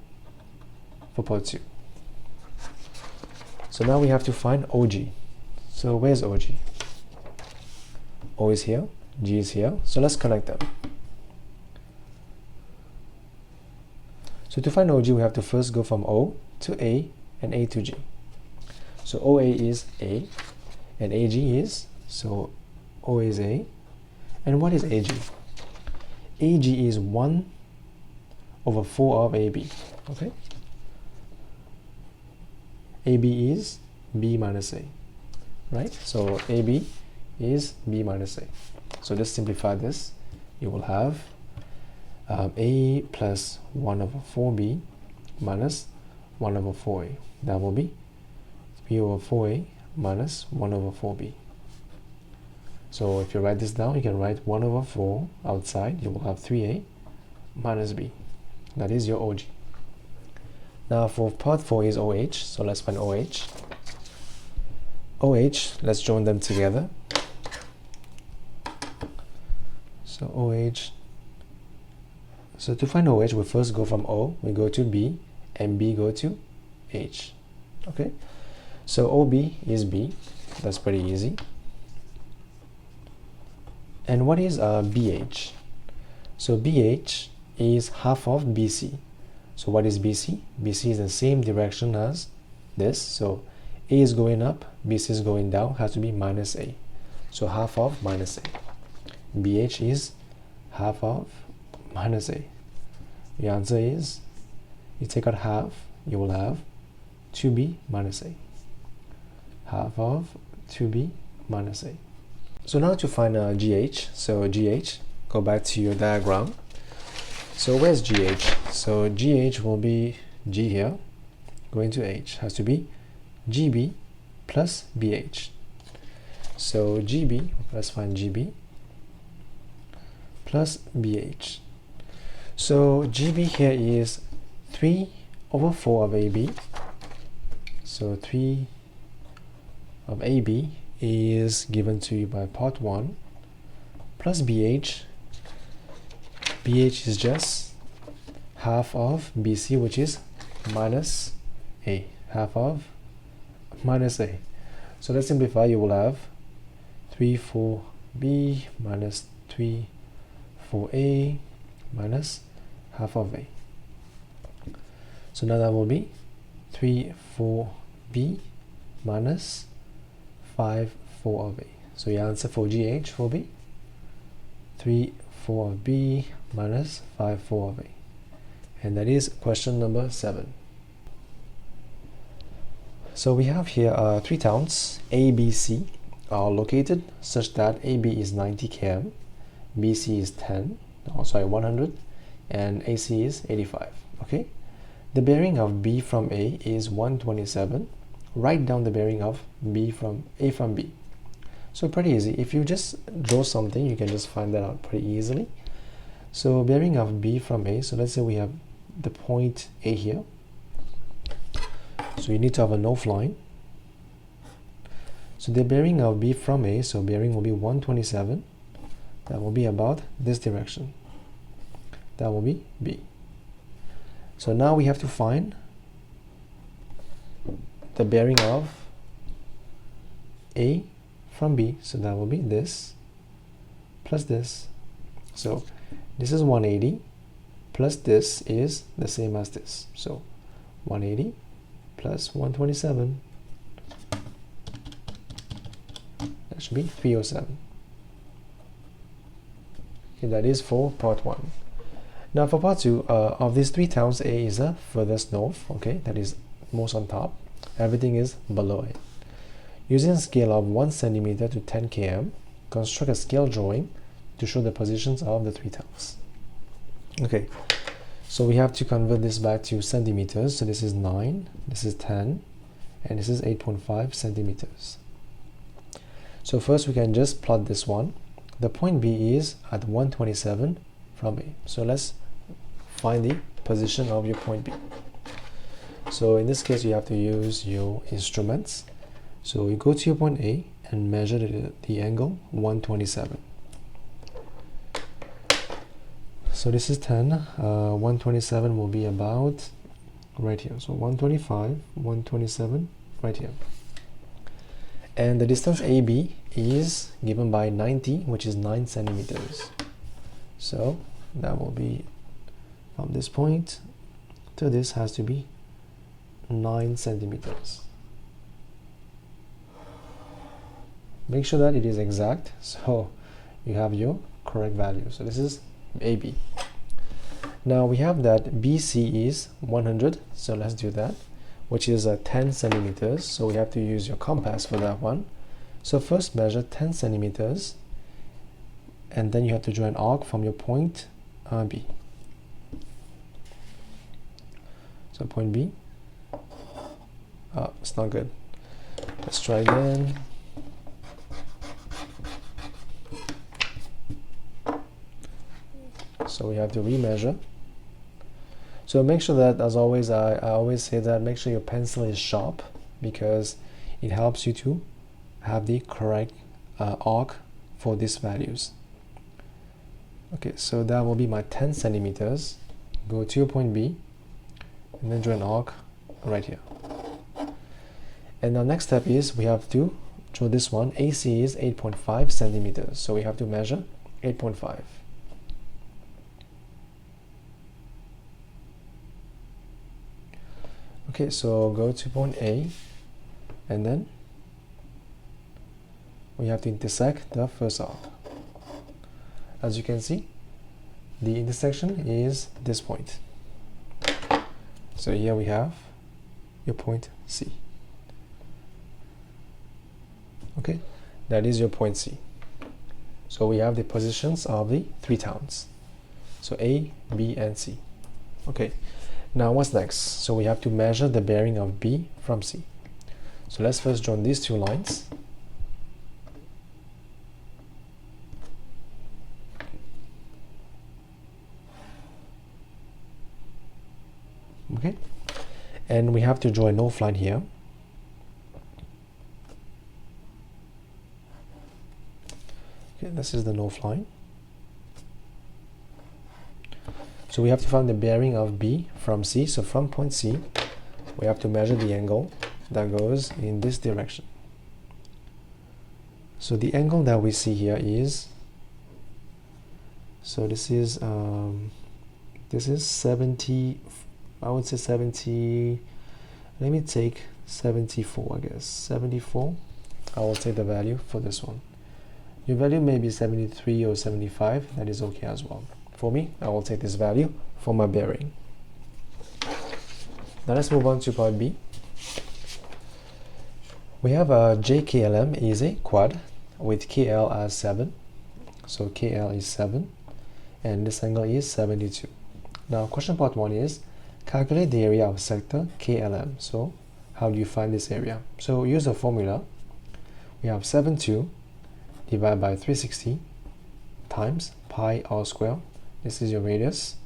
[SPEAKER 1] for part 2. So now we have to find OG. So where's OG? O is here, G is here. So let's connect them. So to find OG, we have to first go from O to A and A to G. So OA is A and AG is, so O is A. And what is AG? AG is 1 over 4 of AB. Okay? AB is B minus A, right? So AB is B minus A. So just simplify this. You will have A plus 1 over 4B minus 1 over 4A. That will be B over 4A minus 1 over 4B. So if you write this down, you can write 1 over 4 outside. You will have 3A minus B. That is your OG. Now for part 4 is OH, so let's find OH. OH, let's join them together. So OH, so to find OH, we first go from O, we go to B, and B go to H. Okay, so OB is B. That's pretty easy. And what is BH? So BH is half of BC. So what is BC? BC is the same direction as this. So A is going up, BC is going down, has to be minus A. So half of minus A. BH is half of minus A. The answer is, you take out half, you will have 2B minus A. Half of 2B minus A. So now to find GH. So GH, go back to your diagram. So where's GH? So GH will be G here, going to H, has to be GB plus BH. So GB, let's find GB plus BH. So GB here is 3 over 4 of AB. So 3 of AB is given to you by part 1 plus BH. BH is just half of BC, which is minus A. Half of minus A. So let's simplify. You will have 3 4B minus 3 4A minus half of A. So now that will be 3 4B minus 5 4 of A. So your answer for GH will be 3 4 of B minus 5 4 of A. And that is question number 7. So we have here 3 towns A, B, C are located such that AB is 90 km, BC is 100, and AC is 85. Okay, the bearing of B from A is 127. Write down the bearing of B from A from B. So pretty easy. If you just draw something, you can just find that out pretty easily. So bearing of B from A, so let's say we have the point A here. So you need to have a north line. So the bearing of B from A, so bearing will be 127. That will be about this direction. That will be B. So now we have to find the bearing of A from B. So that will be this plus this. So this is 180 plus this is the same as this. So 180 plus 127. That should be 307. Okay, that is for part 1. Now for part 2, of these 3 towns, A is the furthest north. Okay, that is most on top. Everything is below it. Using a scale of 1 centimeter to 10 km, construct a scale drawing to show the positions of the 3 towns. Okay, so we have to convert this back to centimeters. So this is 9, this is 10, and this is 8.5 centimeters. So first we can just plot this one. The point B is at 127 from A. So let's find the position of your point B. So in this case, you have to use your instruments. So you go to your point A and measure the angle 127. So this is 10. 127 will be about right here. So 125, 127 right here. And the distance AB is given by 90, which is 9 centimeters. So that will be from this point to this has to be 9 centimeters. Make sure that it is exact, so you have your correct value. So this is AB. Now we have that BC is 100, so let's do that, which is 10 centimeters. So we have to use your compass for that one. So first measure 10 centimeters, and then you have to draw an arc from your point B. So point B. It's not good. Let's try again. So we have to remeasure. So make sure that, as always, I always say that make sure your pencil is sharp, because it helps you to have the correct arc for these values. Okay, so that will be my 10 centimeters. Go to your point B and then draw an arc right here. And the next step is we have to draw this one. AC is 8.5 centimeters, so we have to measure 8.5. Okay, so go to point A, and then we have to intersect the first arc. As you can see, the intersection is this point. So here we have your point C. Okay, that is your point C. So we have the positions of the 3 towns. So A, B, and C. Okay, now what's next? So we have to measure the bearing of B from C. So let's first join these 2 lines. Okay, and we have to draw a north line here. Okay, this is the north line. So we have to find the bearing of B from C. So from point C, we have to measure the angle that goes in this direction. So the angle that we see here is, so this is 70, I would say 70, let me take 74, I guess, 74. I will take the value for this one. Your value may be 73 or 75, that is okay as well. For me, I will take this value for my bearing. Now let's move on to part B. We have a JKLM is a quad with KL as 7. So KL is 7, and this angle is 72. Now question part 1 is, calculate the area of sector KLM. So how do you find this area? So use a formula. We have 72 divided by 360 times pi r square. This is your radius,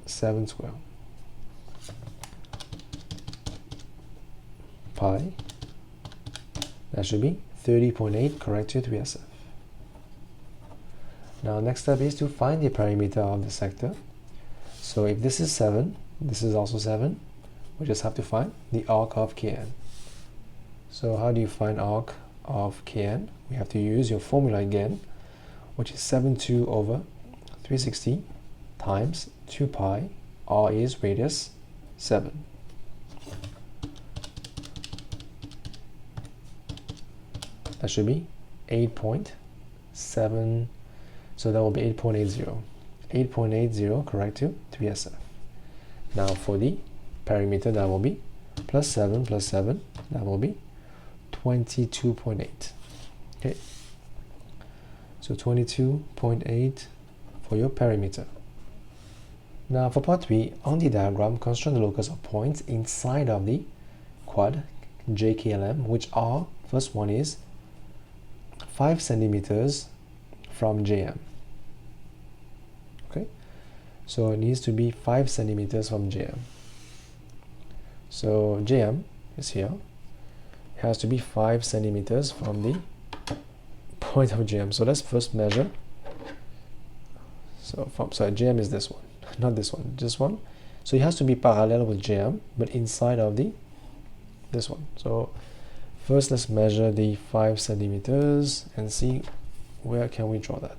[SPEAKER 1] 7 square. Pi, that should be 30.8, correct to 3SF. Now next step is to find the perimeter of the sector. So if this is 7, this is also 7, we just have to find the arc of Kn. So how do you find arc of Kn? We have to use your formula again, which is 72 over 360 times 2 pi, r is radius, 7. That should be 8.7, so that will be 8.80. 8.80, correct to 3SF. Now for the perimeter, that will be plus 7, that will be 22.8. Okay, so 22.8 for your perimeter. Now for part 3, on the diagram, construct the locus of points inside of the quad JKLM, which are, first one is 5 centimeters from JM. Okay, so it needs to be 5 centimeters from JM. So JM is here. It has to be 5 centimeters from the point of JM. So let's first measure. So JM is this one, not this one, this one. So it has to be parallel with JM, but inside of this one. So first let's measure the 5 centimeters and see where can we draw that.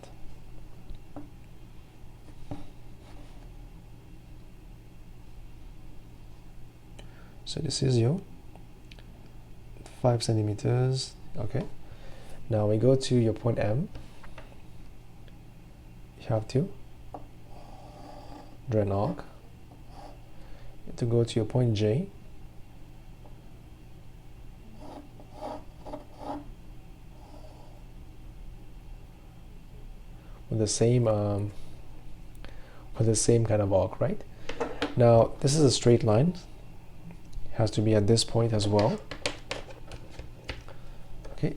[SPEAKER 1] So this is your 5 centimeters. Okay, now we go to your point M. You have to draw an arc. You have to go to your point J. With the same kind of arc, right? Now this is a straight line. It has to be at this point as well. Okay,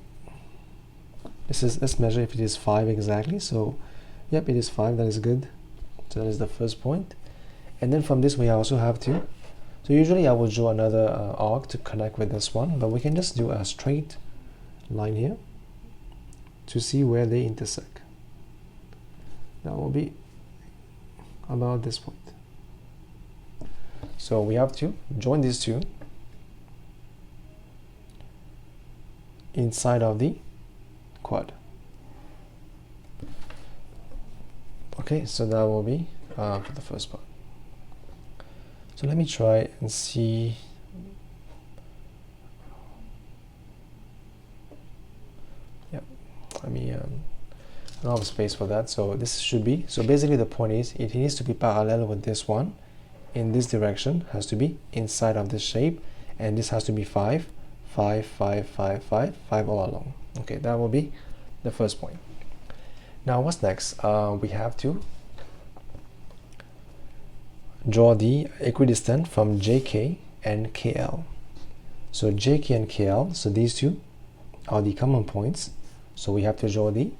[SPEAKER 1] let's measure if it is 5 exactly. So yep, it is 5, that is good. So that is the first point. And then from this we also have to, so usually I will draw another arc to connect with this one, but we can just do a straight line here to see where they intersect. That will be about this point. So we have to join these two. inside of the quad. Okay, so that will be for the first part. So let me try and see. Yeah, I don't have space for that, so this should be, so basically the point is it needs to be parallel with this one in this direction, has to be inside of this shape, and this has to be 5, 5, 5, 5, 5, 5 all along. Okay, that will be the first point. Now what's next? We have to draw the equidistant from JK and KL. So JK and KL, so these two are the common points, so we have to draw the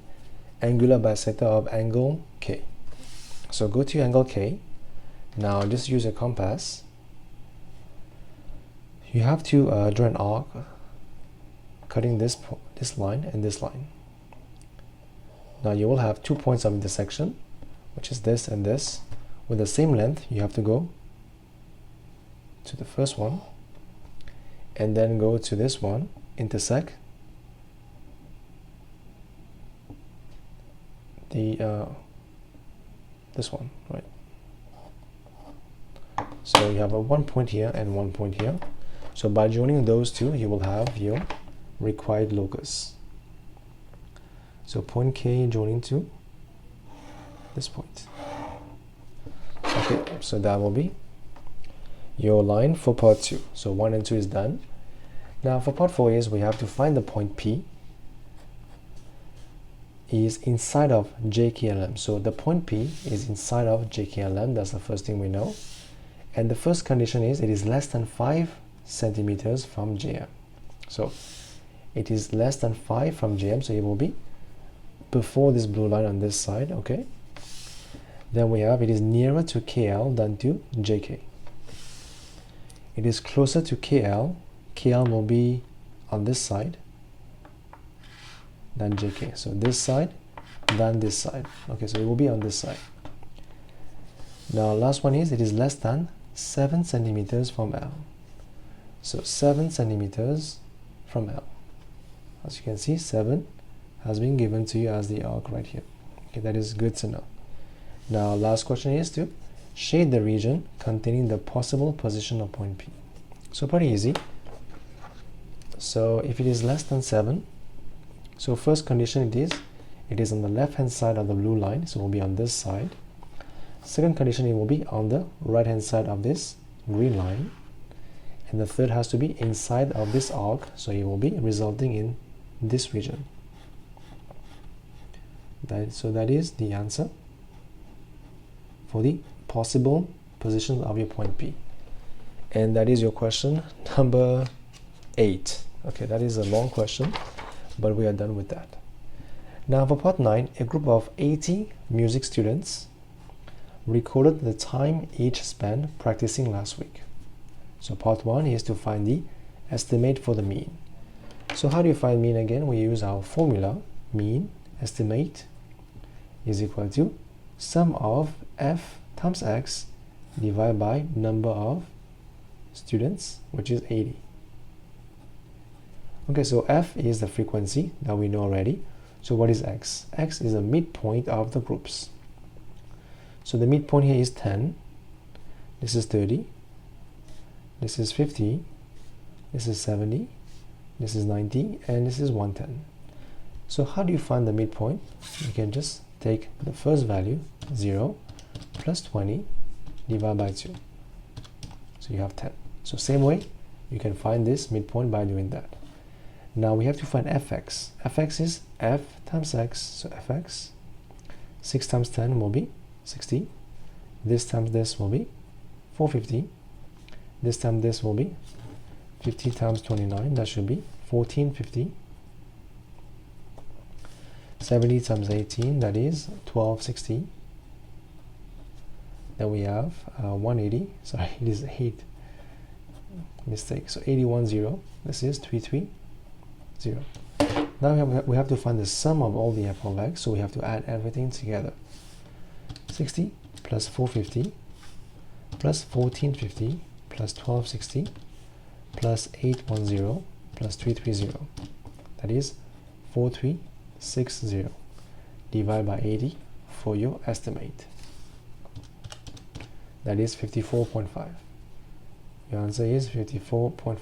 [SPEAKER 1] angular bisector of angle K. So go to angle K. Now just use a compass. You have to draw an arc cutting this line and this line. Now you will have 2 points of intersection, which is this and this. With the same length, you have to go to the first one and then go to this one, intersect the this one, right? So you have a 1 point here and 1 point here. So by joining those two, you will have your required locus. So point K joining to this point. Okay, so that will be your line for part 2. So 1 and 2 is done. Now for part 4 is we have to find the point P is inside of JKLM. So the point P is inside of JKLM. That's the first thing we know. And the first condition is it is less than 5 centimeters from JM. So it is less than 5 from JM, so it will be before this blue line on this side, okay? Then we have it is nearer to KL than to JK. It is closer to KL. KL will be on this side than JK. So this side than this side. Okay, so it will be on this side. Now last one is it is less than 7 centimeters from L. So 7 centimeters from L. As you can see, 7 has been given to you as the arc right here. Okay, that is good to know. Now last question is to shade the region containing the possible position of point P. So pretty easy. So if it is less than 7, so first condition it is on the left hand side of the blue line, so it will be on this side. Second condition, it will be on the right hand side of this green line, and the third has to be inside of this arc, so it will be resulting in this region. So that is the answer for the possible position of your point P. And that is your question number 8. Okay, that is a long question, but we are done with that. Now for part 9, a group of 80 music students recorded the time each spent practicing last week. So part 1 is to find the estimate for the mean. So how do you find mean again? We use our formula, mean estimate is equal to sum of f times x divided by number of students, which is 80. Okay, so f is the frequency that we know already. So what is x? X is the midpoint of the groups. So the midpoint here is 10, this is 30, this is 50, this is 70, this is 90, and this is 110. So how do you find the midpoint? You can just take the first value, 0, plus 20, divided by 2. So you have 10. So same way, you can find this midpoint by doing that. Now we have to find fx. Fx is f times x, so fx. 6 times 10 will be 60. This times this will be 450. This time this will be 50 times 29, that should be 1450. 70 times 18, that is 1260. Then we have 180, sorry, it is 8, mistake, so 810, this is 330. Now we have to find the sum of all the f of x, so we have to add everything together. 60 plus 450 plus 1450 plus 1260 plus 810 plus 330. that is 4360. Divide by 80 for your estimate. That is 54.5. Your answer is 54.5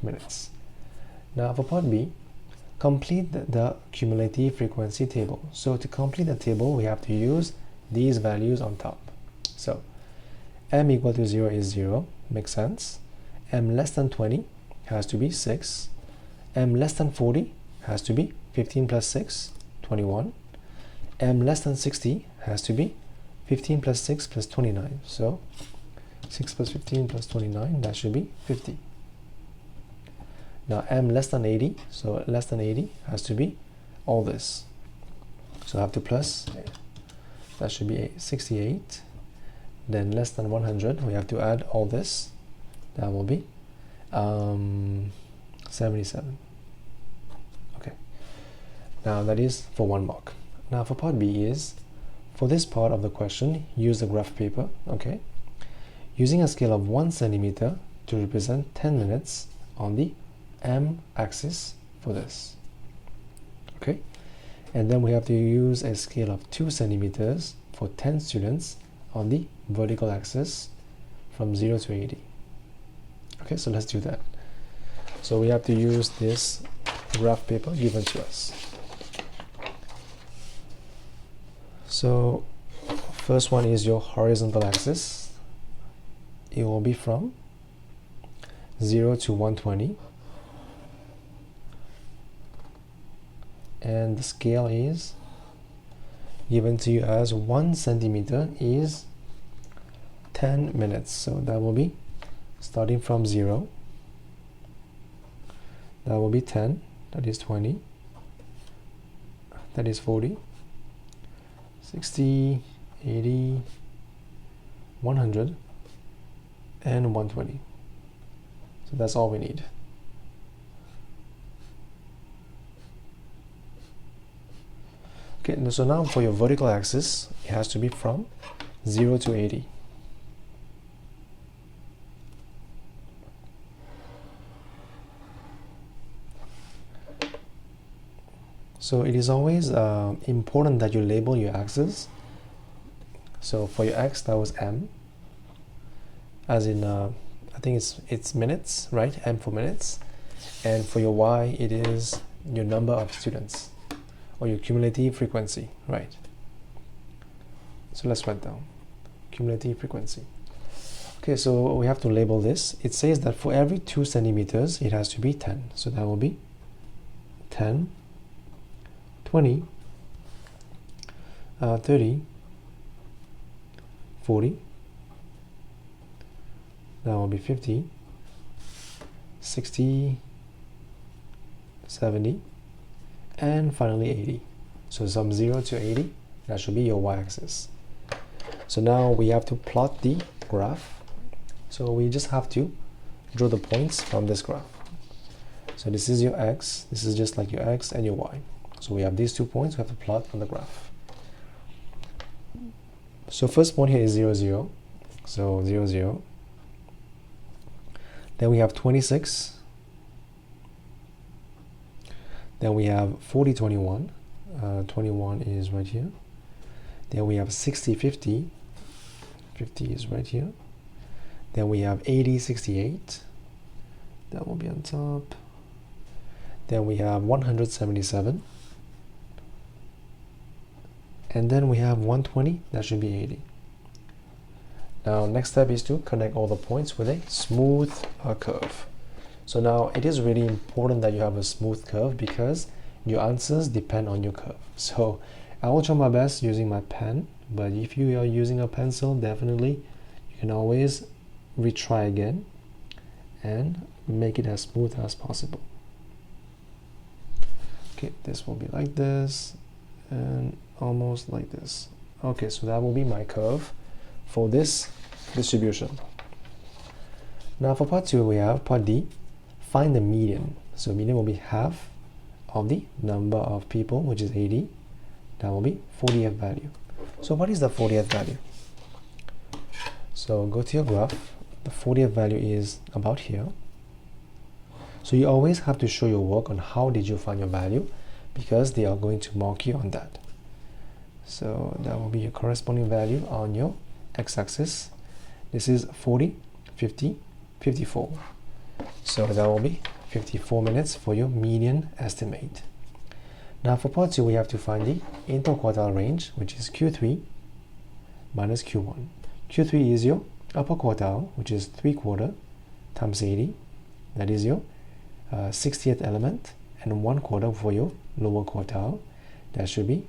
[SPEAKER 1] minutes. Now for part B, complete the cumulative frequency table. So to complete the table, we have to use these values on top. So m equal to 0 is 0, makes sense. M less than 20 has to be 6. M less than 40 has to be 15 plus 6, 21. M less than 60 has to be 15 plus 6 plus 29. So 6 plus 15 plus 29, that should be 50. Now m less than 80, so less than 80 has to be all this. So I have to plus, that should be 68. Then less than 100, we have to add all this. That will be 77. Okay. Now that is for 1 mark. Now for part B is, for this part of the question, use the graph paper, okay? Using a scale of 1 centimeter to represent 10 minutes on the M axis for this, okay? And then we have to use a scale of 2 centimeters for 10 students on the vertical axis from 0 to 80. Okay, so let's do that. So we have to use this graph paper given to us. So first one is your horizontal axis. It will be from 0 to 120. And the scale is given to you as 1 centimeter is 10 minutes. So that will be starting from 0. That will be 10. That is 20. That is 40. 60, 80, 100, and 120. So that's all we need. Okay, so now for your vertical axis, it has to be from 0 to 80. So it is always important that you label your axis. So for your x, that was m, as in I think it's minutes, right? M for minutes. And for your y, it is your number of students, or your cumulative frequency, right? So let's write down cumulative frequency. Okay, so we have to label this. It says that for every 2 centimeters, it has to be 10. So that will be 10, 20, 30, 40, that will be 50, 60, 70, and finally 80. So from 0 to 80, that should be your y-axis. So now we have to plot the graph. So we just have to draw the points from this graph. So this is your x, this is just like your x and your y. So we have these 2 points we have to plot on the graph. So first point here is 0, 0. So 0, 0. Then we have 26. Then we have 40, 21. 21 is right here. Then we have 60, 50. 50 is right here. Then we have 80, 68. That will be on top. Then we have 177. And then we have 120, that should be 80. Now next step is to connect all the points with a smooth curve. So now it is really important that you have a smooth curve because your answers depend on your curve. So I will try my best using my pen, but if you are using a pencil, definitely you can always retry again and make it as smooth as possible. Okay, this will be like this and almost like this. Okay, so that will be my curve for this distribution. Now for part 2, we have part D, find the median. So median will be half of the number of people, which is 80. That will be 40th value. So what is the 40th value? So go to your graph. The 40th value is about here. So you always have to show your work on how did you find your value, because they are going to mark you on that. So that will be your corresponding value on your x-axis. This is 40, 50, 54. So that will be 54 minutes for your median estimate. Now for part 2, we have to find the interquartile range, which is Q3 minus Q1. Q3 is your upper quartile, which is 3/4 times 80. That is your 60th element, and 1/4 for your lower quartile. That should be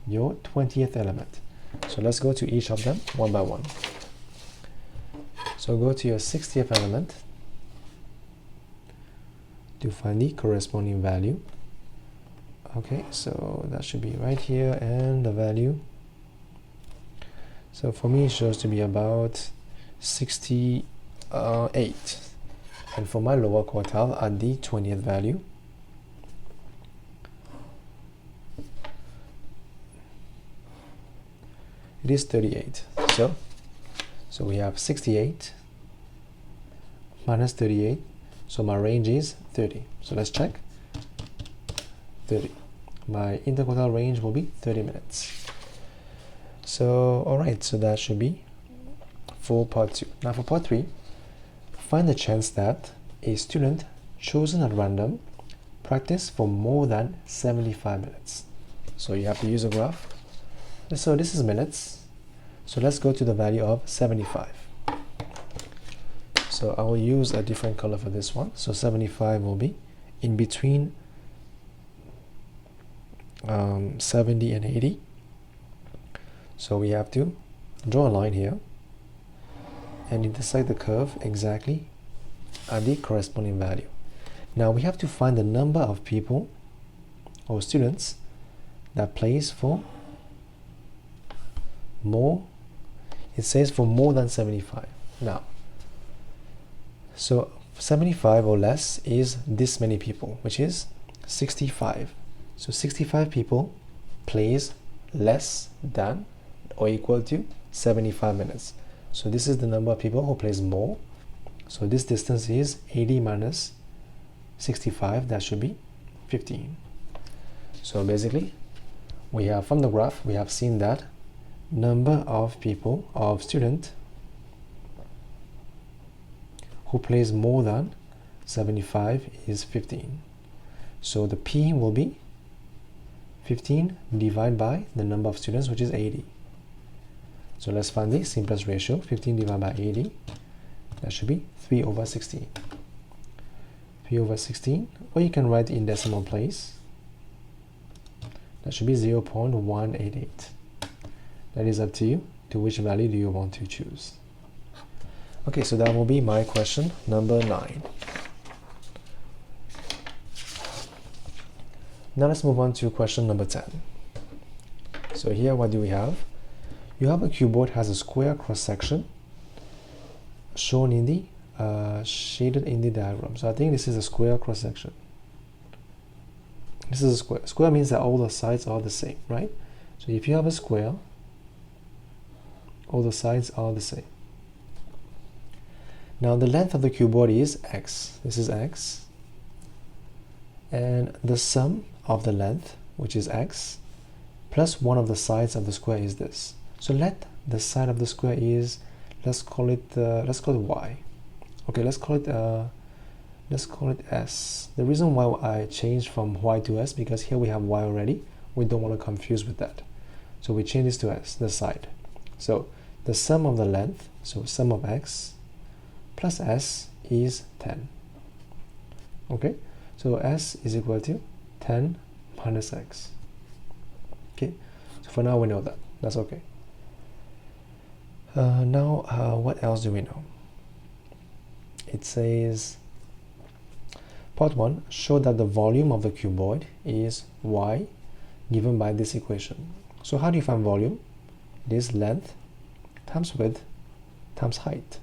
[SPEAKER 1] your 20th element. So let's go to each of them one by one. So go to your 60th element to find the corresponding value. Okay, so that should be right here, and the value. So for me, it shows to be about 68. And for my lower quartile at the 20th value, it is 38. So we have 68 minus 38. So my range is 30. So let's check. 30. My interquartile range will be 30 minutes. So alright, so that should be for part 2. Now for part 3, find the chance that a student chosen at random practiced for more than 75 minutes. So you have to use a graph. So this is minutes. So let's go to the value of 75. So I will use a different color for this one. So 75 will be in between 70 and 80. So we have to draw a line here and intersect the curve exactly at the corresponding value. Now we have to find the number of people or students that plays for more. It says for more than 75. Now, so 75 or less is this many people, which is 65. So 65 people plays less than or equal to 75 minutes. So this is the number of people who plays more. So this distance is 80 minus 65. That should be 15. So basically, we have from the graph, we have seen that number of people, of student who plays more than 75 is 15. So the P will be 15 divided by the number of students, which is 80. So let's find the simplest ratio. 15 divided by 80, that should be 3 over 16. 3 over 16, or you can write in decimal place. That should be 0.188. That is up to you, to which value do you want to choose. Okay, so that will be my question number 9. Now let's move on to question number 10. So here, what do we have? You have a cuboid has a square cross-section shown in the shaded in the diagram. So I think this is a square cross-section. This is a square. Square means that all the sides are the same, right? So if you have a square, all the sides are the same. Now the length of the cuboid is x. This is x. And the sum of the length, which is x, plus one of the sides of the square is this. So let the side of the square is, let's call it y. Okay, let's call it s. The reason why I changed from y to s, because here we have y already. We don't want to confuse with that. So we change this to s, the side. So the sum of the length, so sum of x plus s is 10. Okay, so s is equal to 10 minus x. Okay, so for now we know that. That's okay. Now, what else do we know? It says, part 1, show that the volume of the cuboid is y given by this equation. So how do you find volume? It is length times width times height.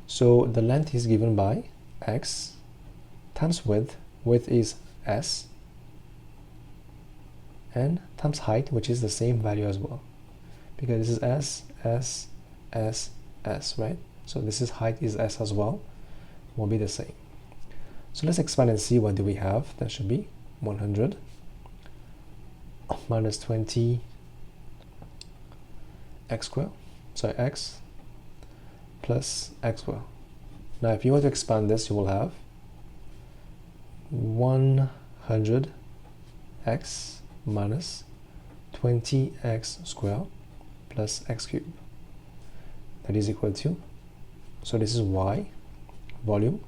[SPEAKER 1] So the length is given by x times width is s, and times height, which is the same value as well, because this is s, s, s, s, right? So this is height is s as well, will be the same. So let's expand and see what do we have. That should be 100 minus 20 x squared, sorry, x plus x squared. Now if you want to expand this, you will have 100 x minus 20x squared plus x cubed. That is equal to, so this is y, volume,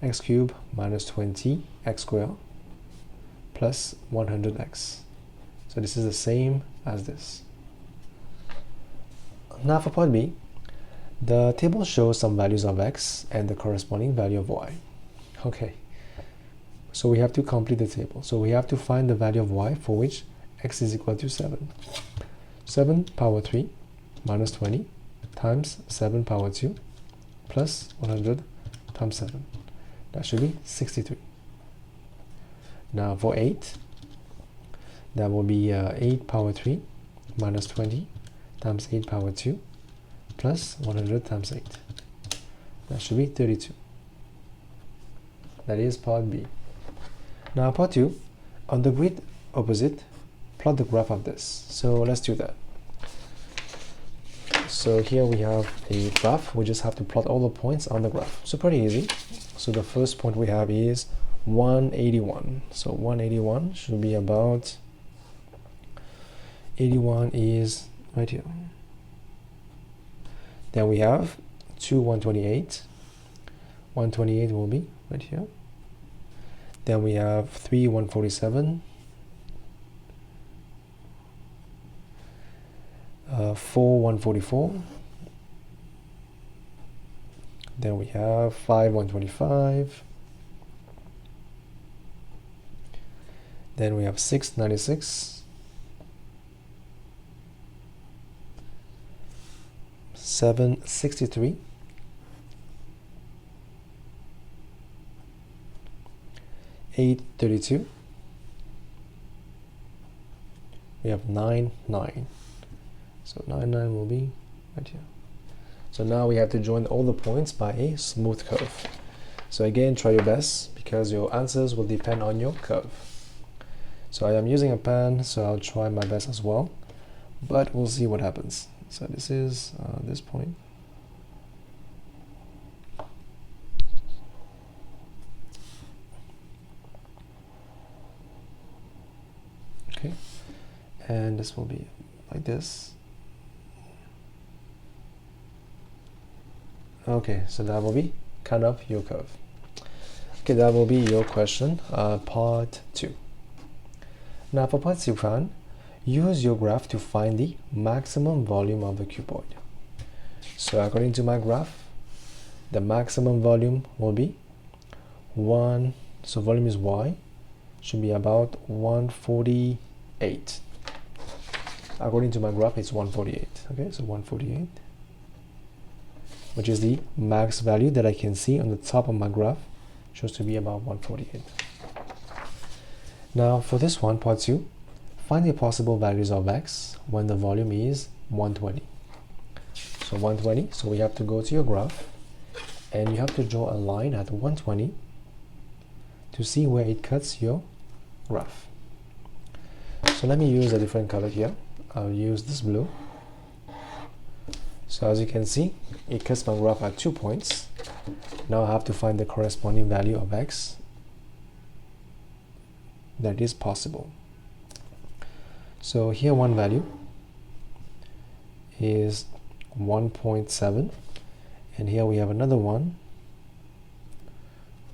[SPEAKER 1] x cubed minus 20x squared plus 100x. So this is the same as this. Now for part B, the table shows some values of x and the corresponding value of y. Okay, so we have to complete the table. So we have to find the value of y for which x is equal to 7. 7 power 3 minus 20 times 7 power 2 plus 100 times 7. That should be 63. Now for 8, that will be 8 power 3 minus 20 times 8 power 2 plus 100 times 8. That should be 32. That is part B. Now part 2, on the grid opposite, plot the graph of this. So let's do that. So here we have a graph. We just have to plot all the points on the graph. So pretty easy. So the first point we have is 181. So 181 should be about, 81 is right here. Then we have 128. 128 will be right here. Then we have 147. 144. Then we have 125. Then we have 696. 763. 832. We have 99. So 99 will be right here. So now we have to join all the points by a smooth curve. So again, try your best because your answers will depend on your curve. So I am using a pen, so I'll try my best as well, but we'll see what happens. So this is this point. Okay, and this will be like this. Okay, so that will be kind of your curve. Okay, that will be your question, part 2. Now for part 2, use your graph to find the maximum volume of the cuboid. So according to my graph, the maximum volume will be 1, so volume is y, should be about 148. According to my graph, it's 148. Okay, so 148, which is the max value that I can see on the top of my graph, shows to be about 148. Now for this one, part 2, find the possible values of x when the volume is 120. So 120, so we have to go to your graph and you have to draw a line at 120 to see where it cuts your graph. So let me use a different color here. I'll use this blue. So as you can see, it cuts my graph at 2 points. Now I have to find the corresponding value of x that is possible. So here one value is 1.7, and here we have another one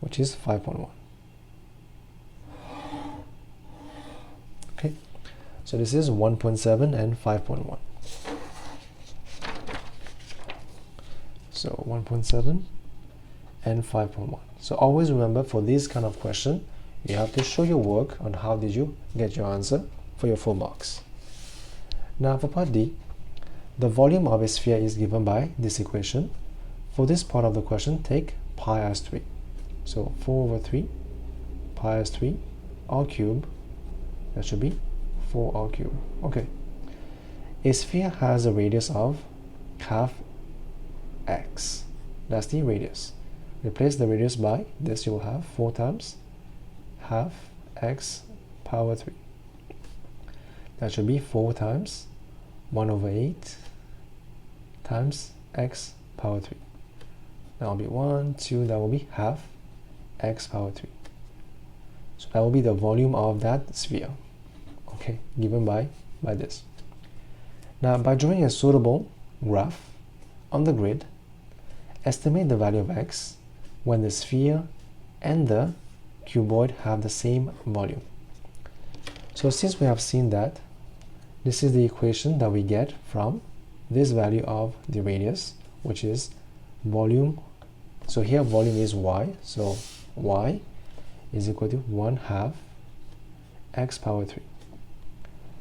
[SPEAKER 1] which is 5.1. Okay, so this is 1.7 and 5.1. So 1.7 and 5.1. So always remember, for this kind of question, you have to show your work on how did you get your answer for your full marks. Now for part D, the volume of a sphere is given by this equation. For this part of the question, take pi as 3. So 4/3 pi as 3 r cubed, that should be 4r cubed. Okay, a sphere has a radius of half x. That's the radius. replace the radius by this, you will have 4 times half x power 3. That should be 4 times 1 over 8 times x power 3. That will be 1, 2, that will be half x power 3. So that will be the volume of that sphere, okay, given by this. Now, by drawing a suitable graph on the grid, estimate the value of x when the sphere and the cuboid have the same volume. So since we have seen that, this is the equation that we get from this value of the radius, which is volume. So here volume is y, so y is equal to 1/2 x power 3.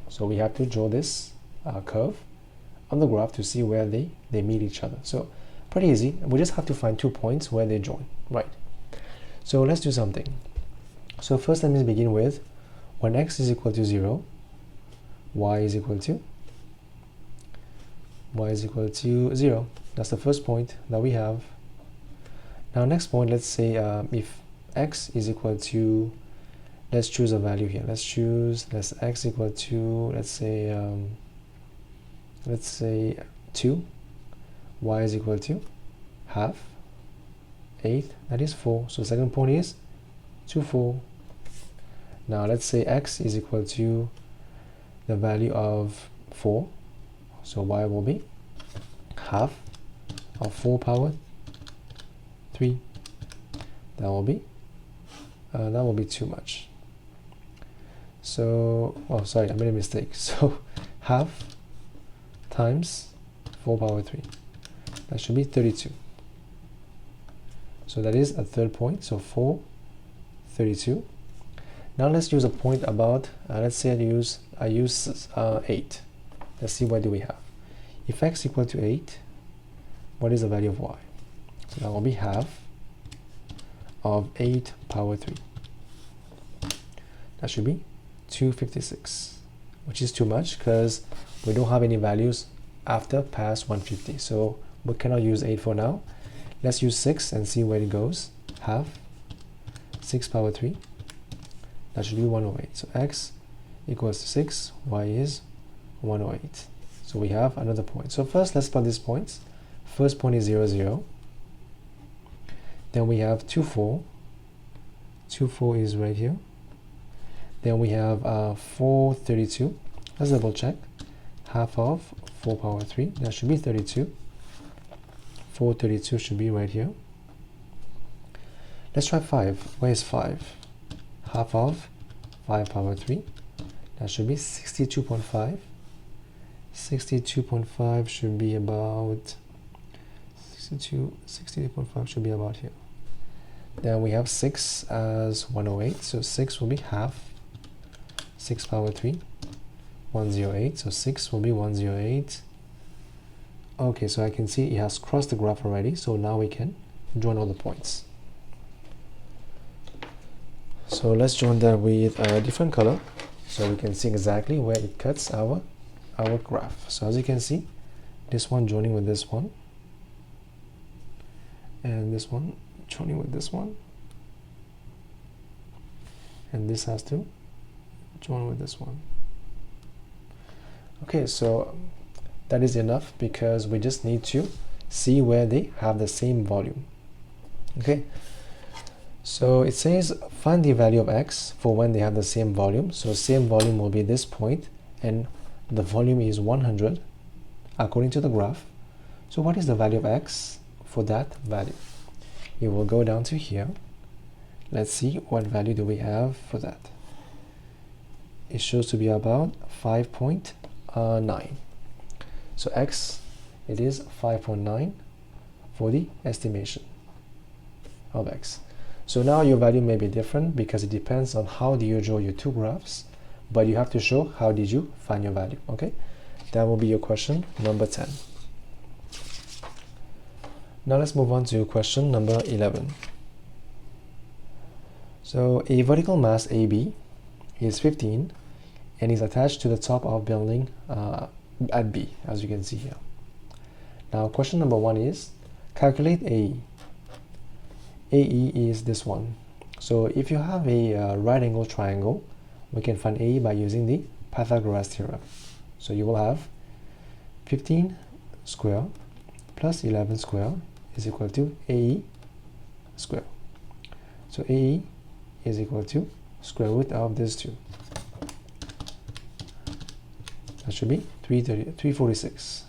[SPEAKER 1] So we have to draw this curve on the graph to see where they meet each other. So pretty easy. We just have to find 2 points where they join, right? So let's do something. So first let me begin with when x is equal to 0, y is equal to 0. That's the first point that we have. Now next point, let's say if x is equal to, let's choose a value here. Let's x equal to, let's say 2. Y is equal to half 8, that is 4. So second point is 2, 4. Now let's say x is equal to the value of 4. So y will be half of 4 power 3. That will be too much. So, oh sorry, I made a mistake. So half times 4 power 3. That should be 32. So that is a third point. So 4, 32. Now let's use a point about, let's say I use 8. Let's see what do we have. If x equal to 8, what is the value of y? So that will be half of 8 power 3. That should be 256, which is too much because we don't have any values after past 150. So we cannot use 8 for now. Let's use 6 and see where it goes. Half 6 power 3. That should be 108. So x equals to 6, y is 108. So we have another point. So first let's plot these points. First point is 0, 0. Then we have 2, 4. 2, 4 is right here. Then we have 4, 32. Let's double check. Half of 4 power 3. That should be 32. 4, 32 should be right here. Let's try 5. Where is 5? Half of 5 power 3. That should be 62.5. 62.5 should be about 62.5 should be about here. Then we have 6 as 108. So 6 will be half 6 power 3. 108. So 6 will be 108. Okay, so I can see it has crossed the graph already. So now we can join all the points. So let's join that with a different color so we can see exactly where it cuts our graph. So as you can see, this one joining with this one, and this one joining with this one, and this has to join with this one. Okay, so that is enough because we just need to see where they have the same volume. Okay, so it says find the value of x for when they have the same volume. So same volume will be this point, and the volume is 100 according to the graph. So what is the value of x for that value? It will go down to here. Let's see what value do we have for that. It shows to be about 5.9. So x, it is 5.9 for the estimation of x. So now your value may be different because it depends on how do you draw your two graphs, but you have to show how did you find your value. Okay, that will be your question number 10. Now let's move on to question number 11. So a vertical mass AB is 15 and is attached to the top of building at B, as you can see here. Now question number 1 is calculate AE is this one. So if you have a right angle triangle, we can find AE by using the Pythagoras theorem. So you will have 15 square plus 11 square is equal to AE square. So AE is equal to square root of these two. That should be 346.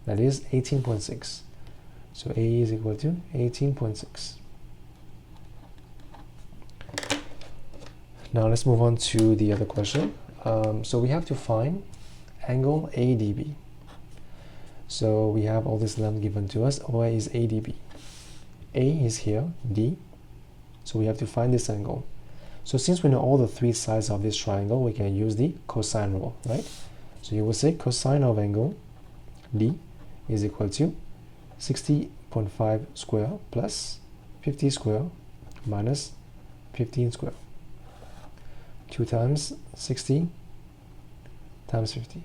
[SPEAKER 1] That is 18.6. So AE is equal to 18.6. Now let's move on to the other question. So we have to find angle ADB. So we have all this length given to us. Where is ADB? A is here, D. So we have to find this angle. So since we know all the three sides of this triangle, we can use the cosine rule, right? So you will say cosine of angle D is equal to 60.5 square plus 50 square minus 15 square. 2 times 60 times 50.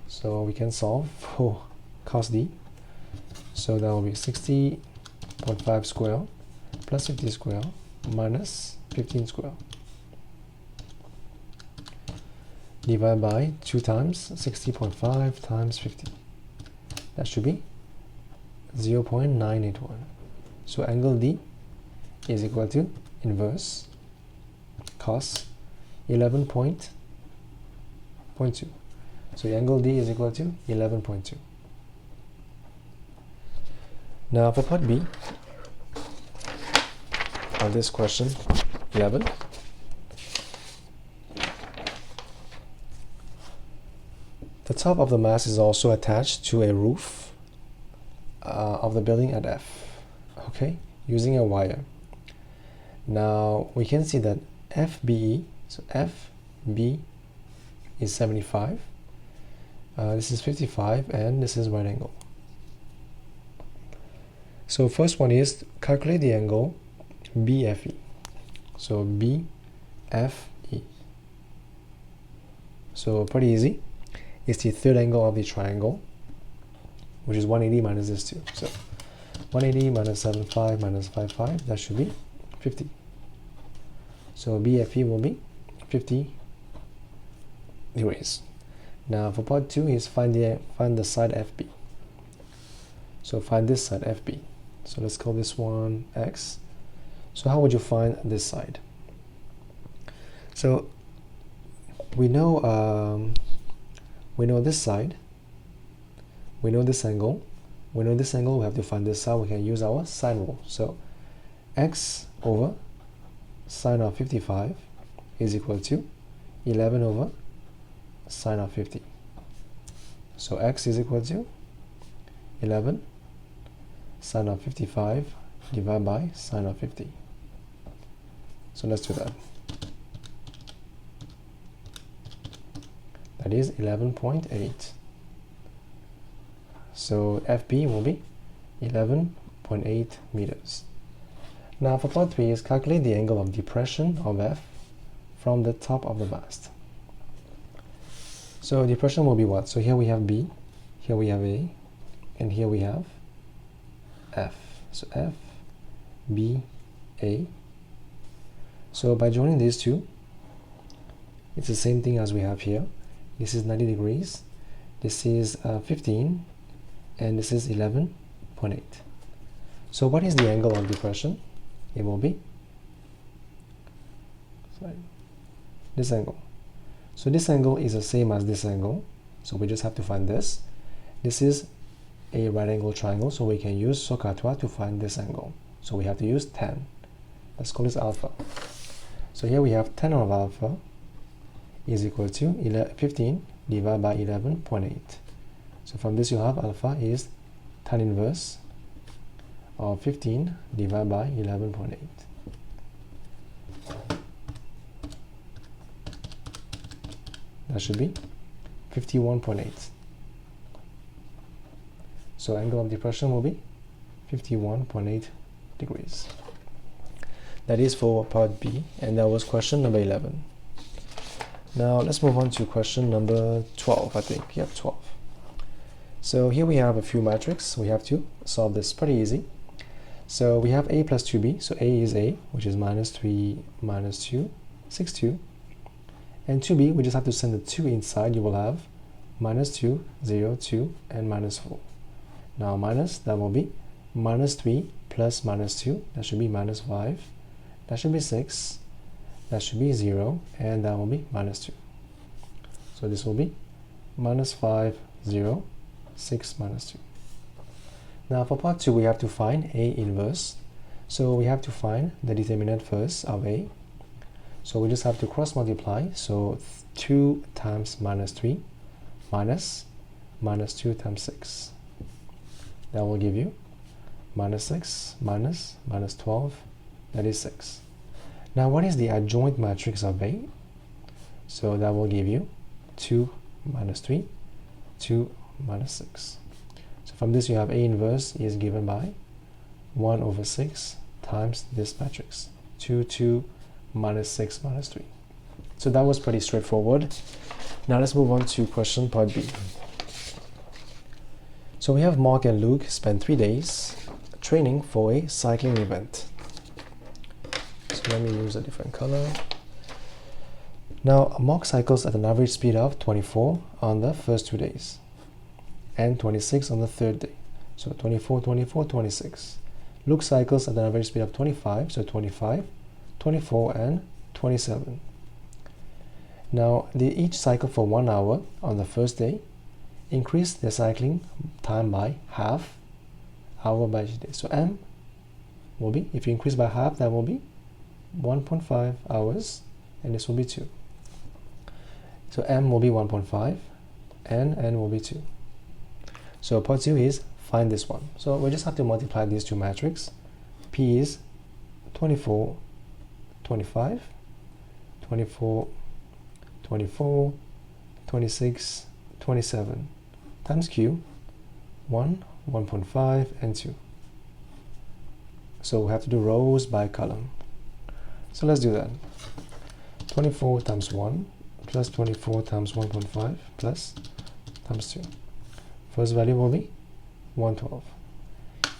[SPEAKER 1] So we can solve for cos D. So that will be 60.5 square plus 50 square minus 15 square. Divide by 2 times 60.5 times 50. That should be 0.981. So angle D is equal to inverse cos 11.2. So angle D is equal to 11.2. Now for part B on this question 11, the top of the mast is also attached to a roof of the building at F, okay, using a wire. Now we can see that FBE, so FB is 75, this is 55, and this is right angle. So first one is calculate the angle BFE. So BFE. So pretty easy. It's the third angle of the triangle, which is 180 minus this 2. So 180 minus 75 minus 55, that should be 50. So BFE will be 50 degrees. Now for part 2 is find the side FB. So find this side FB. So let's call this one X. So how would you find this side? So we know this side, we know this angle, we have to find this side. We can use our sine rule. So X over sine of 55 is equal to 11 over sine of 50. So X is equal to 11 sine of 55 divided by sine of 50. So let's do that. That is 11.8. So FB will be 11.8 meters. Now for part 3 is calculate the angle of depression of F from the top of the mast. So depression will be what? So here we have B, here we have A, and here we have F. So F, B, A. So by joining these two, it's the same thing as we have here. This is 90 degrees, this is 15, and this is 11.8. So what is the angle of depression? It will be this angle. So this angle is the same as this angle, so we just have to find this. This is a right angle triangle, so we can use SOHCAHTOA to find this angle. So we have to use tan. Let's call this alpha. So here we have tan of alpha is equal to 15 divided by 11.8. So from this you have alpha is tan inverse of 15 divided by 11.8. That should be 51.8. So angle of depression will be 51.8 degrees. That is for part B, and that was question number 11. Now let's move on to question number 12, I think. Yep, 12. So here we have a few matrices. We have to solve this pretty easy. So we have a plus 2b. So a is a, which is minus 3 minus 2, 6, 2. And 2b, we just have to send the 2 inside. You will have minus 2, 0, 2, and minus 4. Now minus, that will be minus 3 plus minus 2. That should be minus 5. That should be 6. That should be 0. And that will be minus 2. So this will be minus 5, 0, 6 minus 2. Now for part 2, we have to find A inverse. So we have to find the determinant first of A. So we just have to cross multiply. So 2 times minus 3 minus minus 2 times 6. That will give you minus 6 minus minus 12. That is 6. Now what is the adjoint matrix of A? So that will give you 2 minus 3, 2 minus 6. So from this you have A inverse is given by 1 over 6 times this matrix, 2, 2 minus 6 minus 3. So that was pretty straightforward. Now let's move on to question part B. So we have Mark and Luke spend 3 days training for a cycling event. So let me use a different color. Now Mark cycles at an average speed of 24 on the first 2 days and 26 on the third day. So 24, 24, 26. Luke cycles at an average speed of 25, so 25, 24, and 27. Now they each cycle for 1 hour on the first day. Increase their cycling time by half hour by each day. So M will be, if you increase by half, that will be 1.5 hours, and this will be 2. So M will be 1.5, and N will be 2. So part 2 is find this one. So we just have to multiply these two matrices. P is 24, 25, 24, 24, 26, 27 times Q, 1, 1.5, and 2. So we have to do rows by column. So let's do that. 24 times 1 plus 24 times 1.5 plus times 2. First value will be 112.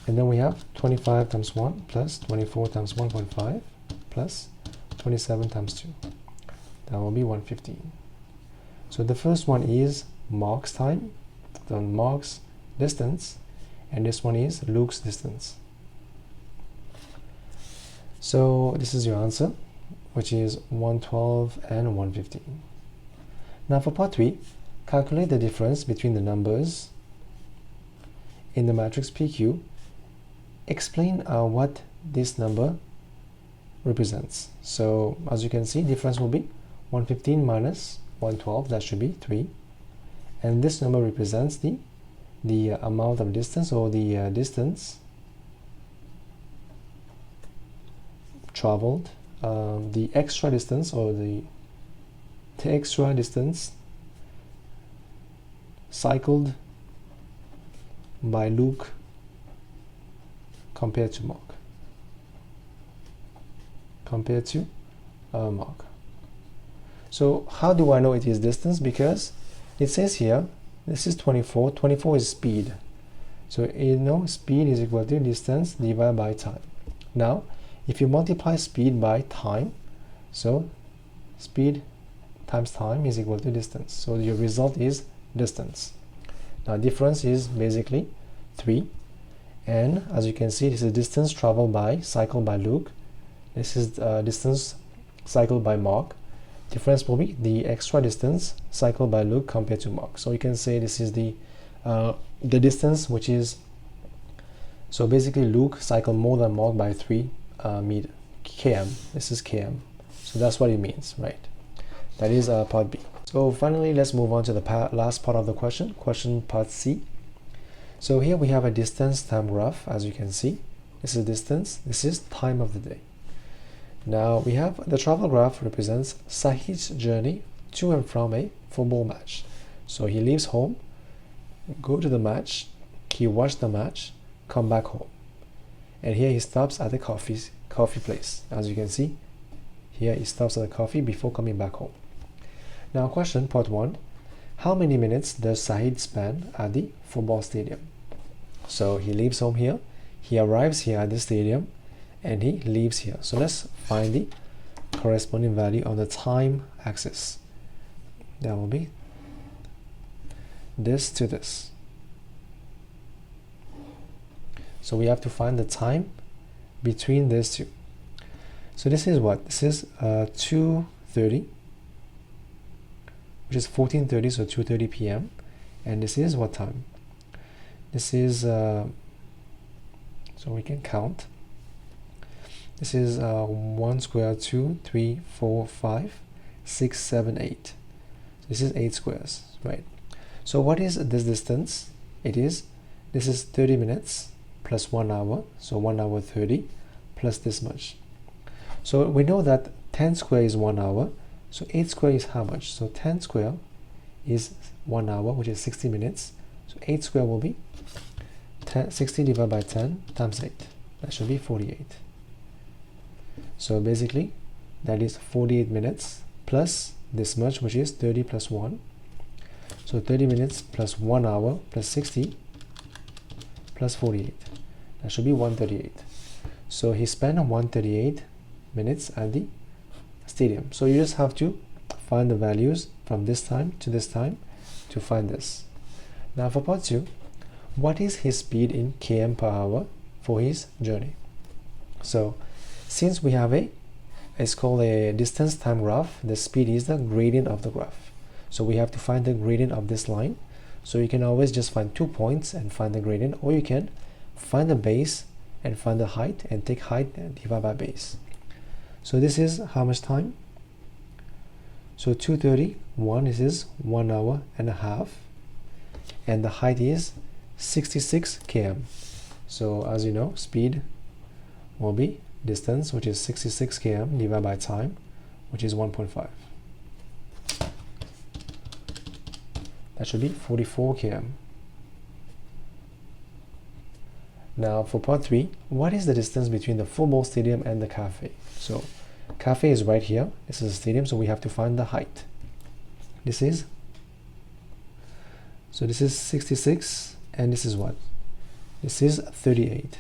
[SPEAKER 1] And then we have 25 times 1 plus 24 times 1.5 plus 27 times 2. That will be 115. So the first one is Mark's time, then Mark's distance, and this one is Luke's distance. So this is your answer, which is 112 and 115. Now for part 3, calculate the difference between the numbers in the matrix PQ. Explain what this number represents. So as you can see, difference will be 115 minus 112, that should be 3. And this number represents the amount of distance, or the distance traveled, the extra distance, or the extra distance cycled by Luke compared to Mark. So how do I know it is distance? Because it says here, this is 24. 24 is speed. So you know speed is equal to distance divided by time. Now, if you multiply speed by time, so speed times time is equal to distance. So your result is distance. Now difference is basically 3. And as you can see, this is distance traveled by, cycled by Luke. This is distance cycled by Mark. Difference will be the extra distance cycled by Luke compared to Mark. So you can say this is the distance, which is, so basically Luke cycled more than Mark by 3 km. This is km. So that's what it means, right? That is part B. So finally, let's move on to the last part of the question part C. So here we have a distance time graph. As you can see, this is distance, this is time of the day. Now we have the travel graph represents Saheed's journey to and from a football match. So he leaves home, go to the match, he watched the match, come back home. And here he stops at the coffee place. As you can see, here he stops at the coffee before coming back home. Now question part 1. how many minutes does Saheed spend at the football stadium? So he leaves home here, he arrives here at the stadium, and he leaves here. So let's find the corresponding value on the time axis. That will be this to this. So we have to find the time between these two. So this is what? This is 2:30, which is 14:30, so 2:30 p.m. And this is what time? This is, so we can count. This is 1 square, 2, 3, 4, 5, 6, 7, 8. This is 8 squares, right? So what is this distance? This is 30 minutes plus 1 hour, so 1 hour 30 plus this much. So we know that 10 square is 1 hour, so 8 square is how much? So 10 square is 1 hour, which is 60 minutes. So 8 square will be 60 divided by 10 times 8. That should be 48. So basically, that is 48 minutes plus this much, which is 30 plus 1. So 30 minutes plus 1 hour plus 60 plus 48. That should be 138. So he spent 138 minutes at the stadium. So you just have to find the values from this time to this time to find this. Now for part 2, what is his speed in km per hour for his journey? So since we have it's called a distance time graph, the speed is the gradient of the graph. So we have to find the gradient of this line. So you can always just find 2 points and find the gradient, or you can find the base and find the height and take height and divide by base. So this is how much time? So 2:31, this is 1 hour and a half, and the height is 66 km. So as you know, speed will be distance, which is 66 km, divided by time, which is 1.5. That should be 44 km. Now for part 3, what is the distance between the football stadium and the cafe? So cafe is right here, this is a stadium, so we have to find the height. This is 66, and this is what? This is 38.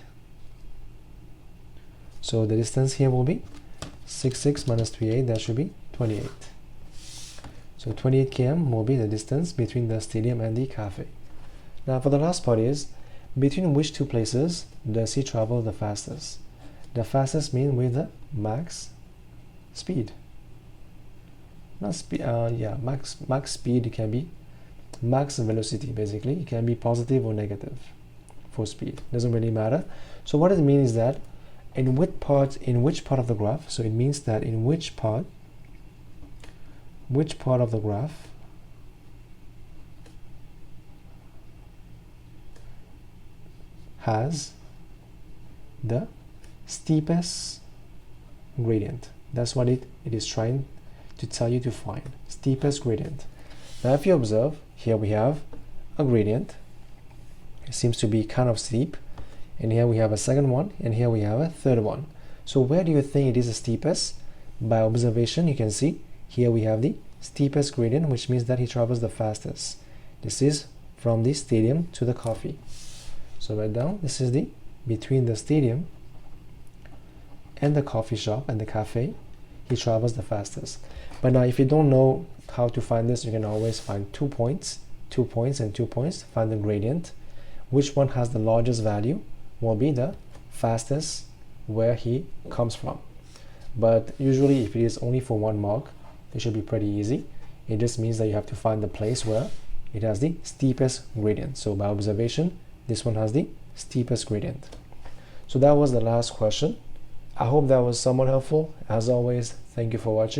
[SPEAKER 1] So the distance here will be 66 minus 38, that should be 28. So 28 km will be the distance between the stadium and the cafe. Now for the last part is, between which two places does he travel the fastest? The fastest means with the max speed. Not speed, max speed, it can be max velocity, basically. It can be positive or negative for speed. Doesn't really matter. So what it means is that in which part of the graph, so it means that in which part of the graph has the steepest gradient. That's what it is trying to tell you to find. Steepest gradient. Now if you observe, here we have a gradient. It seems to be kind of steep. And here we have a second one, and here we have a third one. So where do you think it is the steepest? By observation, you can see here we have the steepest gradient, which means that he travels the fastest. This is from the stadium to the coffee. So right down, this is the between the stadium and the coffee shop and the cafe, he travels the fastest. But now if you don't know how to find this, you can always find 2 points, 2 points and 2 points, find the gradient. Which one has the largest value will be the fastest where he comes from. But usually if it is only for 1 mark, it should be pretty easy. It just means that you have to find the place where it has the steepest gradient. So by observation, this one has the steepest gradient. So that was the last question. I hope that was somewhat helpful. As always, thank you for watching.